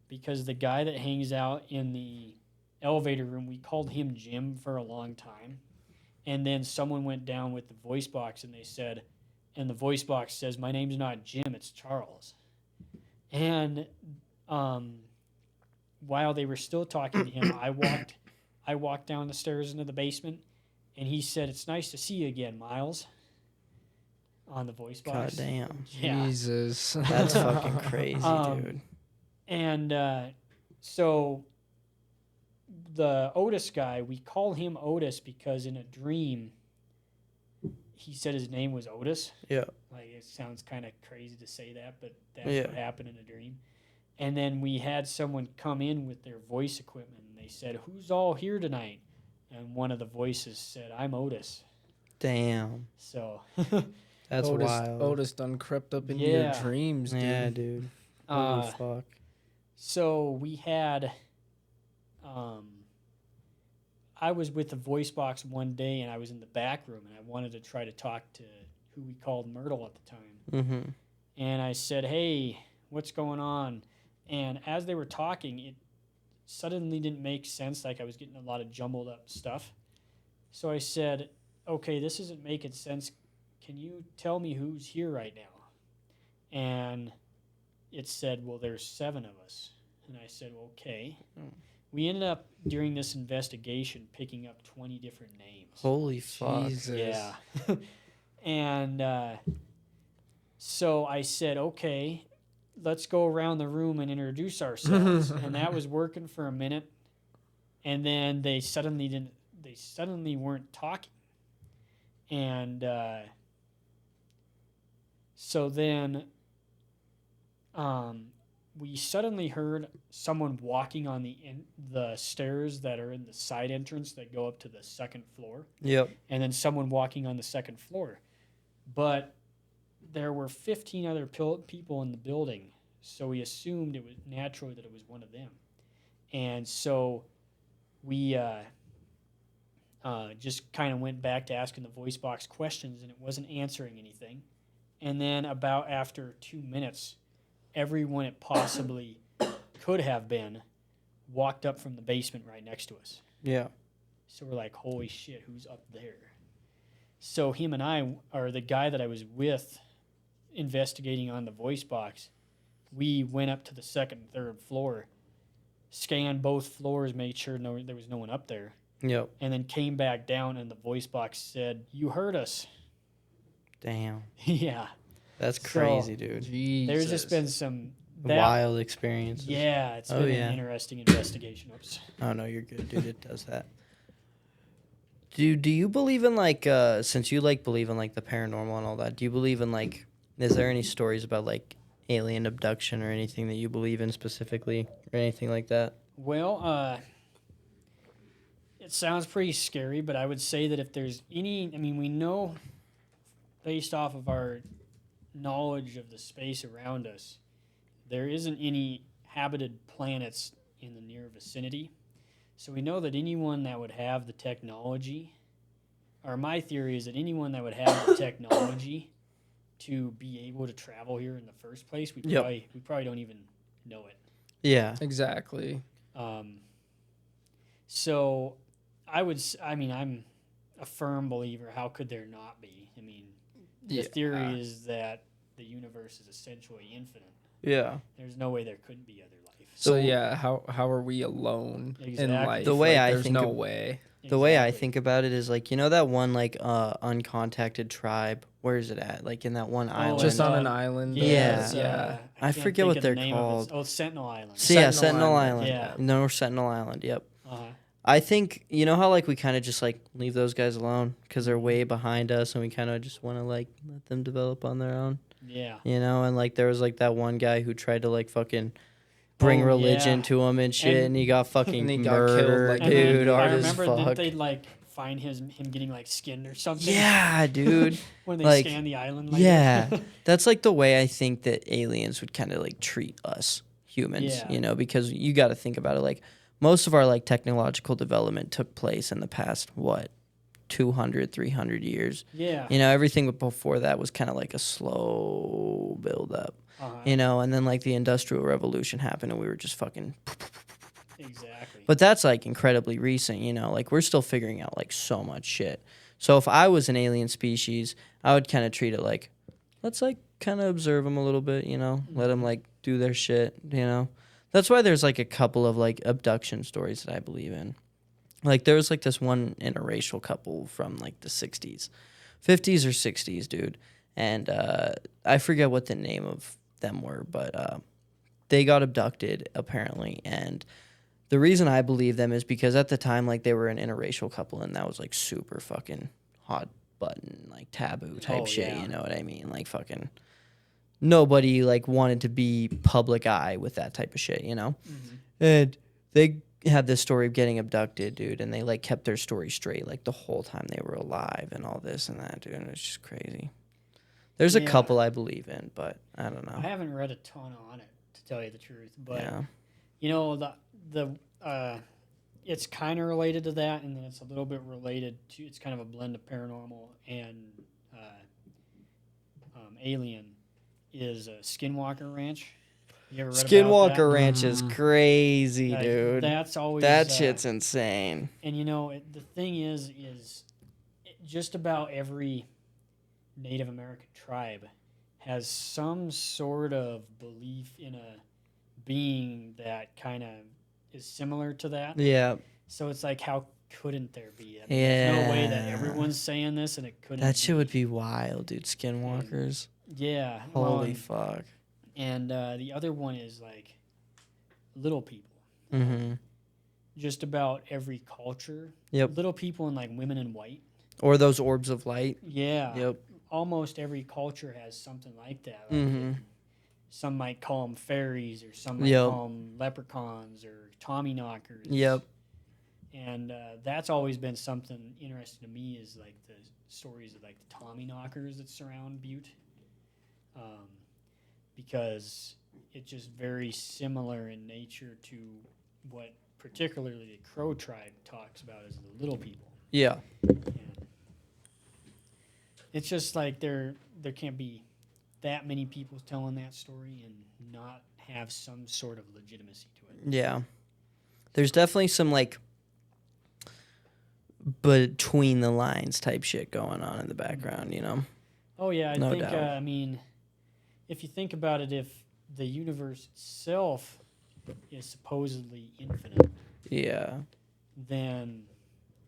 because the guy that hangs out in the elevator room, we called him Jim for a long time. And then someone went down with the voice box and the voice box says, "My name's not Jim, it's Charles." And while they were still talking to him, I walked down the stairs into the basement, and he said, "It's nice to see you again, Myles," on the voice God box. damn. Yeah. Jesus. That's fucking crazy, Um, dude. And so the Otis guy, we call him Otis because in a dream, he said his name was Otis. Yeah. Like, it sounds kind of crazy to say that, but that's Yeah. what happened in a dream. And then we had someone come in with their voice equipment, and they said, "Who's all here tonight?" And one of the voices said, "I'm Otis." Damn. So, That's Otis, wild. Otis done crept up into Yeah. your dreams, dude. Yeah, dude. Holy uh, fuck. so we had, I was with the voice box one day, and I was in the back room, and I wanted to try to talk to who we called Myrtle at the time. Mm-hmm. And I said, "Hey, what's going on?" And as they were talking, it suddenly didn't make sense. Like, I was getting a lot of jumbled up stuff. So I said, "Okay, this isn't making sense. Can you tell me who's here right now?" And it said, "Well, there's 7 of us." And I said, "Okay." Oh. We ended up, during this investigation, picking up 20 different names. Holy fuck. Jesus. Yeah. And so I said, "Okay, let's go around the room and introduce ourselves." And that was working for a minute. And then they suddenly weren't talking. And so then we suddenly heard someone walking on the stairs that are in the side entrance that go up to the second floor. Yep. And then someone walking on the second floor. But there were 15 other people in the building, so we assumed it was naturally that it was one of them. And so we just kind of went back to asking the voice box questions, and it wasn't answering anything. And then about after 2 minutes, everyone it possibly could have been walked up from the basement right next to us. Yeah. So we're like, "Holy shit, who's up there?" So him and I, or the guy that I was with investigating on the voice box, we went up to the second and third floor, scanned both floors, made sure there was no one up there, Yep. and then came back down, and the voice box said, "You heard us." Damn. Yeah. That's So- crazy, dude. Jesus. There's just been some... Wild experiences. Yeah, it's Oh, been yeah. an interesting investigation. Oops. Oh no, you're good, dude. It does that. Do you believe in like since you like believe in like the paranormal and all that, do you believe in like is there any stories about like alien abduction or anything that you believe in specifically or anything like that? Well, it sounds pretty scary, but I would say that if there's any, I mean, we know based off of our knowledge of the space around us, there isn't any habited planets in the near vicinity. So we know that anyone that would have the technology, or my theory is that anyone that would have the technology to be able to travel here in the first place, we probably don't even know it. Yeah. Exactly. So I'm a firm believer. How could there not be? I mean, the theory is that the universe is essentially infinite. Yeah. There's no way there couldn't be other life. So yeah, how are we alone in Exactly. life? The way like, I there's think no of- way. The way I think about it is like, you know that one like uncontacted tribe? Where is it at? Like in that one island. Just on an island. Yeah. Yeah. I can't forget think what of the they're name of it. called. Oh, it's Sentinel Island. So yeah, Sentinel Sentinel Island. Island. Yeah. No, Sentinel Island. Yep. Uh-huh. I think you know how like we kind of just like leave those guys alone because they're way behind us, and we kind of just want to like let them develop on their own. Yeah. You know, and like there was like that one guy who tried to like fucking bring religion to him and shit, and he got fucking And he got killed, murdered, like, dude. I Hard as remember didn't fuck. they like find him getting like skinned or something? Yeah, dude. When they like, scanned the island. Later. Yeah, that's like the way I think that aliens would kind of like treat us humans. Yeah. You know, because you got to think about it. Like most of our like technological development took place in the past 200, 300 years. Yeah. You know, everything before that was kind of like a slow build up. You know, and then like the Industrial Revolution happened and we were just fucking. Exactly. But that's like incredibly recent, you know, like we're still figuring out like so much shit. So if I was an alien species, I would kind of treat it like, let's like kind of observe them a little bit, you know, let them like do their shit, you know. That's why there's like a couple of like abduction stories that I believe in. Like there was like this one interracial couple from like the 60s, 50s or 60s, dude. And I forget what the name of them were, but they got abducted apparently. And the reason I believe them is because at the time, like they were an interracial couple and that was like super fucking hot button, like taboo type shit. Yeah. You know what I mean? Like fucking nobody like wanted to be public eye with that type of shit, you know? Mm-hmm. And they had this story of getting abducted, dude, and they like kept their story straight like the whole time they were alive and all this and that, dude. And it's just crazy. There's a couple I believe in, but I don't know. I haven't read a ton on it to tell you the truth, but Yeah. you know the it's kind of related to that, and then it's a little bit related to. It's kind of a blend of paranormal and alien. Is Skinwalker Ranch? You ever read about Skinwalker that? Ranch is crazy, Like, dude. That's always That shit's insane. And you know the thing is just about every Native American tribe has some sort of belief in a being that kind of is similar to that. Yeah. So it's like, how couldn't there be? I mean, there's no way that Yeah. everyone's saying this and it couldn't. That shit would be wild, dude. Skinwalkers. Yeah. Holy fuck. And the other one is like little people. Mm-hmm. Just about every culture. Yep. Little people and like women in white. Or those orbs of light. Yeah. Yep. Almost every culture has something like that. Like Mm-hmm. some might call them fairies, or some might Yep. call them leprechauns or Tommyknockers. Yep. And that's always been something interesting to me, is like the stories of like the Tommyknockers that surround Butte, because it's just very similar in nature to what particularly the Crow tribe talks about as the little people. Yeah. And it's just like there can't be that many people telling that story and not have some sort of legitimacy to it. Yeah. There's definitely some like between the lines type shit going on in the background, you know? Oh yeah, I No think doubt. I mean, if you think about it, if the universe itself is supposedly infinite, Yeah. then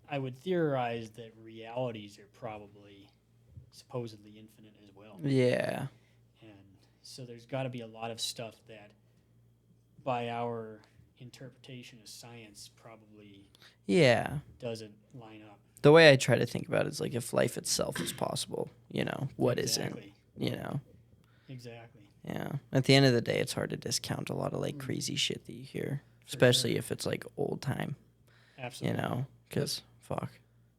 I would theorize that realities are probably supposedly infinite as well. Yeah. And so there's got to be a lot of stuff that, by our interpretation of science, probably Yeah. doesn't line up. The way I try to think about it is like if life itself is possible, you know, what Exactly. isn't, you know? Exactly. Yeah. At the end of the day, it's hard to discount a lot of like crazy shit that you hear, especially sure. if it's like old time, Absolutely. you know? Because fuck.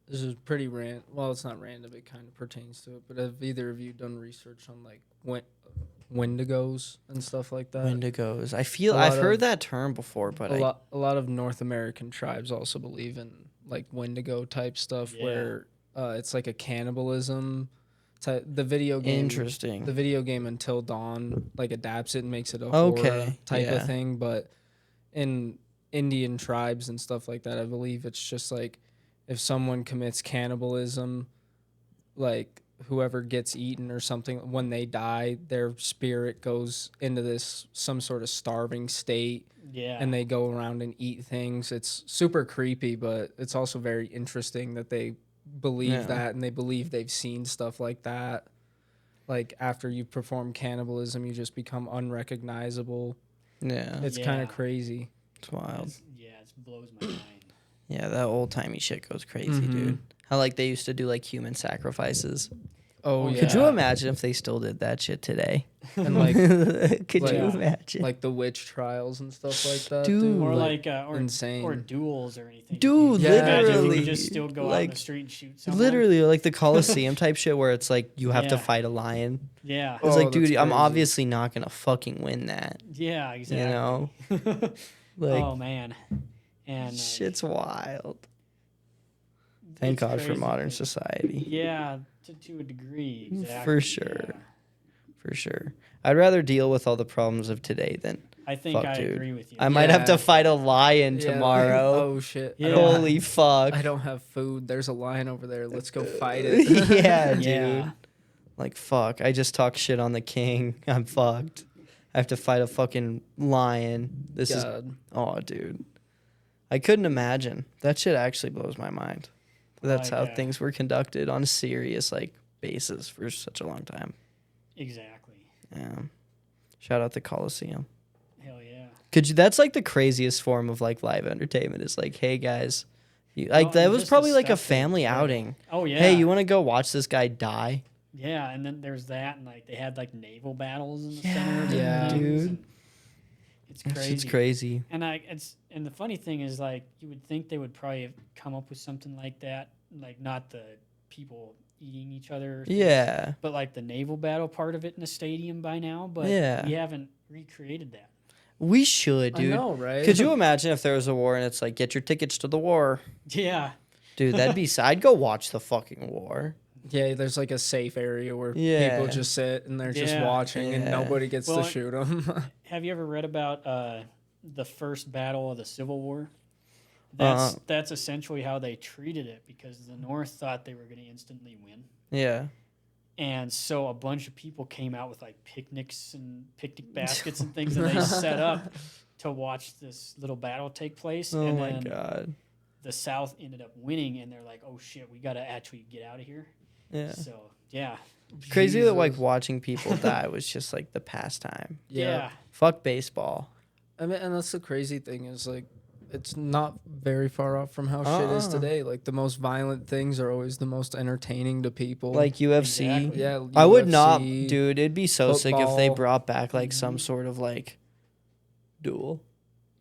This is pretty random. Well, it's not random. It kind of pertains to it. But have either of you done research on like Wendigos and stuff like that. Wendigos. A I've lot heard of- that term before, but a lot of North American tribes also believe in like Wendigo type stuff, Yeah. where it's like a cannibalism type. The video game, interesting. the video game Until Dawn like adapts it and makes it a Okay, horror type yeah. of thing. But in Indian tribes and stuff like that, I believe it's just like if someone commits cannibalism, like whoever gets eaten or something, when they die, their spirit goes into this some sort of starving state, Yeah. and they go around and eat things. It's super creepy, but it's also very interesting that they believe Yeah. that, and they believe they've seen stuff like that. Like after you perform cannibalism, you just become unrecognizable. Yeah, It's kind Yeah. of crazy. it's wild. It blows my mind. Yeah, that old timey shit goes crazy, Mhm. dude. How like they used to do like human sacrifices. Oh yeah. Could you imagine if they still did that shit today? And like Could like- you Yeah. imagine? like the witch trials and stuff like that, Dude. dude. Or Like, or insane. duels or anything. Dude, Yeah. Imagine if you literally, could just still go out in like the street and shoot someone. literally like the Coliseum type shit where it's like you have to Yeah. fight a lion. Yeah. It's Oh, like, dude, that's I'm crazy. obviously not gonna fucking win that. Yeah, exactly. know? Like oh man. And shit's wild. Thank it's God for crazy modern 'cause- society. Yeah, to a degree. Exactly. For sure. yeah. For sure. I'd rather deal with all the problems of today than I think Fuck, I dude. agree with you. I might have Yeah. to fight a lion Yeah, tomorrow. oh shit. Yeah. Holy fuck. I don't have food. There's a lion over there. Let's go fight it. Yeah, dude. Yeah. Like fuck. I just talked shit on the king. I'm fucked. I have to fight a fucking lion. This is God. oh dude. I couldn't imagine. That shit actually blows my mind. That's Like, how things were conducted on a serious like basis for such a long time. Exactly. Yeah. Shout out the Coliseum. Hell yeah. Could you? That's like the craziest form of like live entertainment. Is like, hey guys, like Well, that and was just the probably like a stuff that- family yeah. outing. Oh yeah. Hey, you want to go watch this guy die? Yeah, and then there's that, and like they had like naval battles in the Yeah, center of it. Yeah. and things, dude. and It's That crazy. shit's crazy. And the funny thing is, like, you would think they would probably have come up with something like that, like not the people eating each other. Yeah. But like the naval battle part of it in the stadium by now. But Yeah. we haven't recreated that. We should, dude. I know, right? Could you imagine if there was a war and it's like, get your tickets to the war? Yeah. Dude, that'd be. I'd go watch the fucking war. Yeah, there's like a safe area where Yeah. people just sit and they're just Yeah. watching and Yeah. nobody gets Well, to shoot them. Have you ever read about the first battle of the Civil War? Uh-uh. That's essentially how they treated it, because the North thought they were going to instantly win. Yeah. And so a bunch of people came out with like picnics and picnic baskets and things that they set up to watch this little battle take place. Oh and my then god. the South ended up winning, and they're like, "Oh shit, we got to actually get out of here." Yeah. So yeah, Crazy that like Jesus. watching people die was just like the pastime. yeah, Fuck baseball. I mean, and that's the crazy thing is like, it's not very far off from how shit is Uh-uh. today. Like the most violent things are always the most entertaining to people. Like UFC. Exactly. yeah, I would not, UFC. dude. It'd be so sick if they football. brought back like some Mhm. sort of like duel.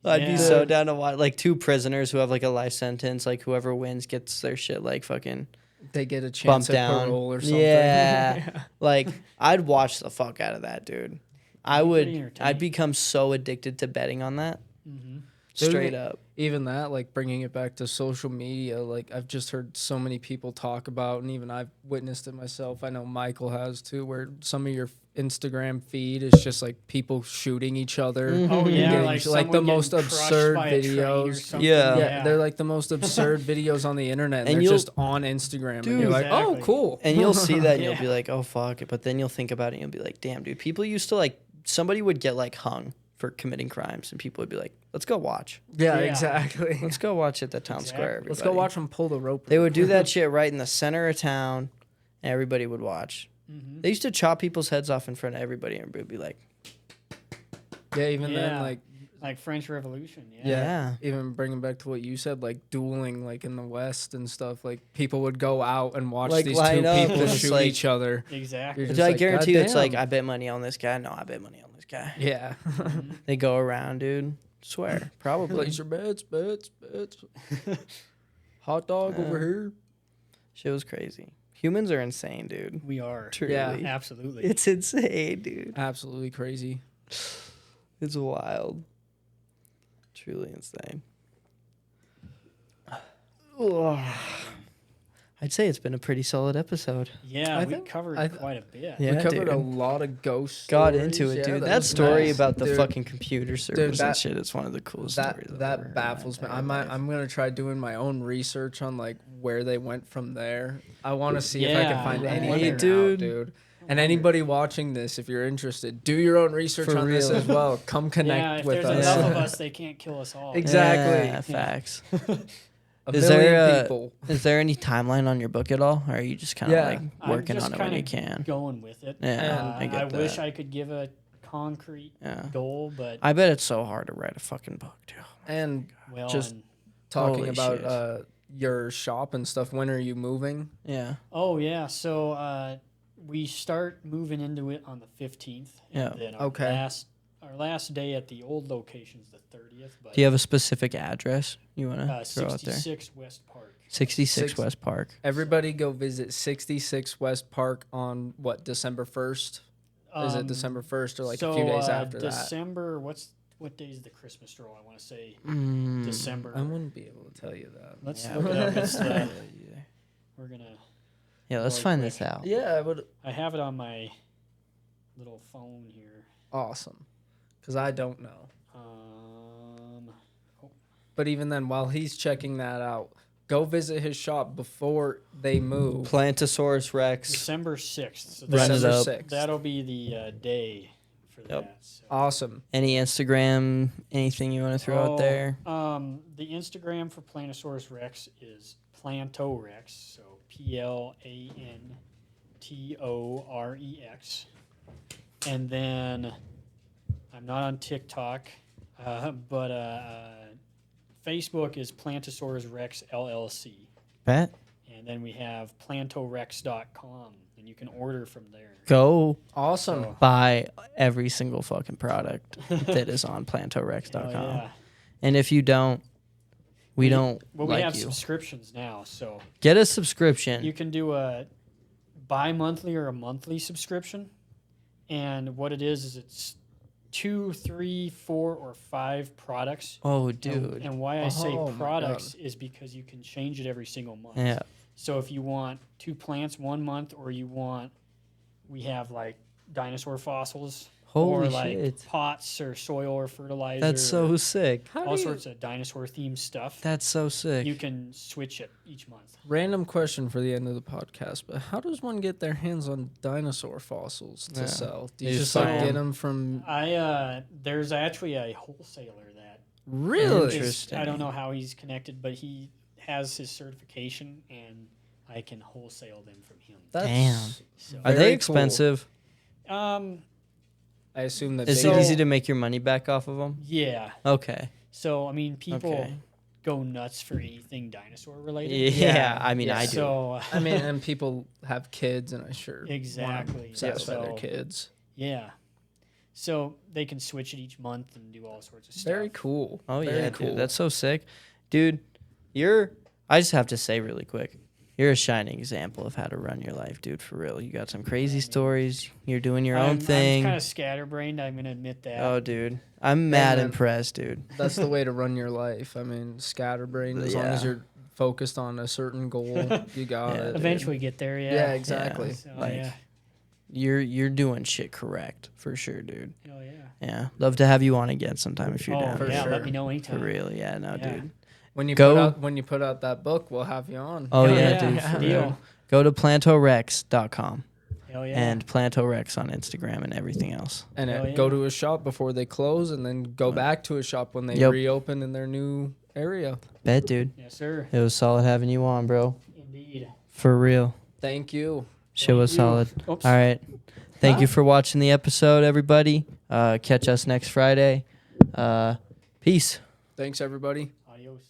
I'd be Yeah. so down to watch like two prisoners who have like a life sentence. Like whoever wins gets their shit like fucking They get a chance bumped at down. parole or something. Yeah, like I'd watch the fuck out of that, dude. I Pretty would. entertaining. I'd become so addicted to betting on that. hmm Straight Dude, up. Even that, like bringing it back to social media, like I've just heard so many people talk about, and even I've witnessed it myself. I know Michael has too, where some of your Instagram feed is just like people shooting each other. Mhm. Oh Mhm. yeah, Getting like, sh- like the someone most getting crushed absurd by a train or videos. something. Yeah. Yeah, they're like the most absurd videos on the internet. And And they're you'll- just on Instagram, Dude, and you're like, oh, exactly. cool. And you'll see that and you'll Yeah. be like, oh fuck. But then you'll think about it and you'll be like, damn, dude. People used to like somebody would get like hung for committing crimes, and people would be like, let's go watch. Yeah, Yeah. exactly. Let's go watch at the town Exactly. square. Let's go everybody. watch them pull the rope. They would do that shit right in the center of town, and everybody would watch. hmm They used to chop people's heads off in front of everybody, and everybody would be like, Yeah, even then, Yeah. like, Like French Revolution. Yeah. yeah. even bringing back to what you said, like dueling, like in the West and stuff, like people would go out and watch Like, these line two up people and it's shoot like- each other. Exactly. You're Dude, just I like, guarantee you it's like, "Goddamn." I bet money on this guy. No, I bet money on this guy. Yeah. Mhm. They go around, dude. Swear. Probably. Place your bets. Hot dog over Yeah. here. Shit was crazy. Humans are insane, dude. We are. Truly. Yeah. Absolutely. It's insane, dude. Absolutely crazy. It's wild. Truly insane. I'd say it's been a pretty solid episode. Yeah, I we think- covered I- quite a bit. Yeah, we covered a dude. lot of ghost Got stories. into it, Yeah, dude. that That was story nice. about the Dude, fucking computer servers and that- shit is one of the coolest stories. I've ever heard that in baffles me. my entire life. I'm gonna try doing my own research on like where they went from there. I want to see if I Yeah, can find right. anything Dude. out, dude. And anybody watching this, if you're interested, do your own research For on this real. as well. Come Yeah, connect if with there's us. enough of us, they can't kill us all. Exactly. Yeah, facts. A Is million there people. Is there any timeline on your book at all, or are you just kind of Yeah. like I'm working just on it when kinda you can? Going with it. Yeah, I get I that. wish I could give a concrete Yeah, goal, but I bet it's so hard to write a fucking book, too. And well, just- and- talking Holy about shit. your shop and stuff. When are you moving? Yeah, oh yeah. So we start moving into it on the 15th. Yeah. And then our Okay. Our last day at the old location is the 30th. But do you have a specific address you want to throw out there? 66 West Park. 66 Six- West Park. Everybody go visit 66 West Park on what, December 1st? Is it December 1st or like a few days after that? December. What day is the Christmas stroll? I want to say Mm, December. I wouldn't be able to tell you that. Let's yeah. look it up. It's Yeah, we're gonna. let's really find quick. this out. Yeah, I would. I have it on my little phone here. Awesome. Because I don't know. Um, But even then, while he's checking that out, go visit his shop before they move. Plantosaurus Rex. December 6th. So Run it December up. 6th. that'll be the day for Yep. that. So. Awesome. Any Instagram, anything you want to throw out there? The Instagram for Plantosaurus Rex is Plantorex, so Plantorex. And then I'm not on TikTok, but Facebook is Plantosaurus Rex LLC. Bet. And then we have plantorex.com, and you can order from there. Go Awesome. So- buy every single fucking product that is on plantorex.com. Hell yeah. And if you don't, we don't Well, we like have you. subscriptions now, so Get a subscription. you can do a bi-monthly or a monthly subscription. And what it is it's 2, 3, 4, or 5 products. oh, And- dude. And why I say Oh, my products is because you can change it every single month. Yeah. So if you want 2 plants 1 month, or we have like dinosaur fossils, Holy or like shit. pots or soil or fertilizer. That's so sick. all sorts of dinosaur themed stuff. That's so sick. You can switch it each month. Random question for the end of the podcast, but how does one get their hands on dinosaur fossils to Yeah. sell? Do You you just just like find get them. them from? There's actually a wholesaler that Really? Interesting. I don't know how he's connected, but he has his certification, and I can wholesale them from him. Damn. So, Are Very they cool. expensive? I assume that Is they- it easy to make your money back off of them? yeah. Okay. So I mean, people Okay. go nuts for anything dinosaur related. Yeah, Yeah. I mean, Yeah. I do. So I mean, and people have kids, and I sure wanna Exactly. satisfy Yeah. their So- kids. yeah. So they can switch it each month and do all sorts of stuff. Very cool. Oh Very yeah, cool. dude, that's so sick, dude. I just have to say really quick, you're a shining example of how to run your life, dude. For real, you got some crazy stories. You're doing your own thing. I'm kind of scatterbrained. I'm gonna admit that. Oh, dude, I'm mad man. impressed, dude. That's the way to run your life. I mean, scatterbrain. As long as Yeah. you're focused on a certain goal, you got Yeah, it. dude. Eventually get there. Yeah. Yeah, exactly. So, Like, yeah. You're doing shit correct for sure, dude. Hell yeah. Yeah, love to have you on again sometime if you're Oh down. for yeah. sure. Let me know For anytime. real, yeah, no, Yeah. dude. When you Go- put out that book, we'll have you on. Oh Hell yeah, yeah, dude. For deal. real. Go to plantorex.com Hell yeah. and plantorex on Instagram and everything else. And Hell go yeah. to a shop before they close, and then go back to a shop when they Yep. reopen in their new area. Bet, dude. yes, sir. It was solid having you on, bro. Indeed. For real. Thank you. Shit was you. solid. Oops. All right. Thank you for watching the episode, everybody. Catch us next Friday. Peace. Thanks, everybody. Adios.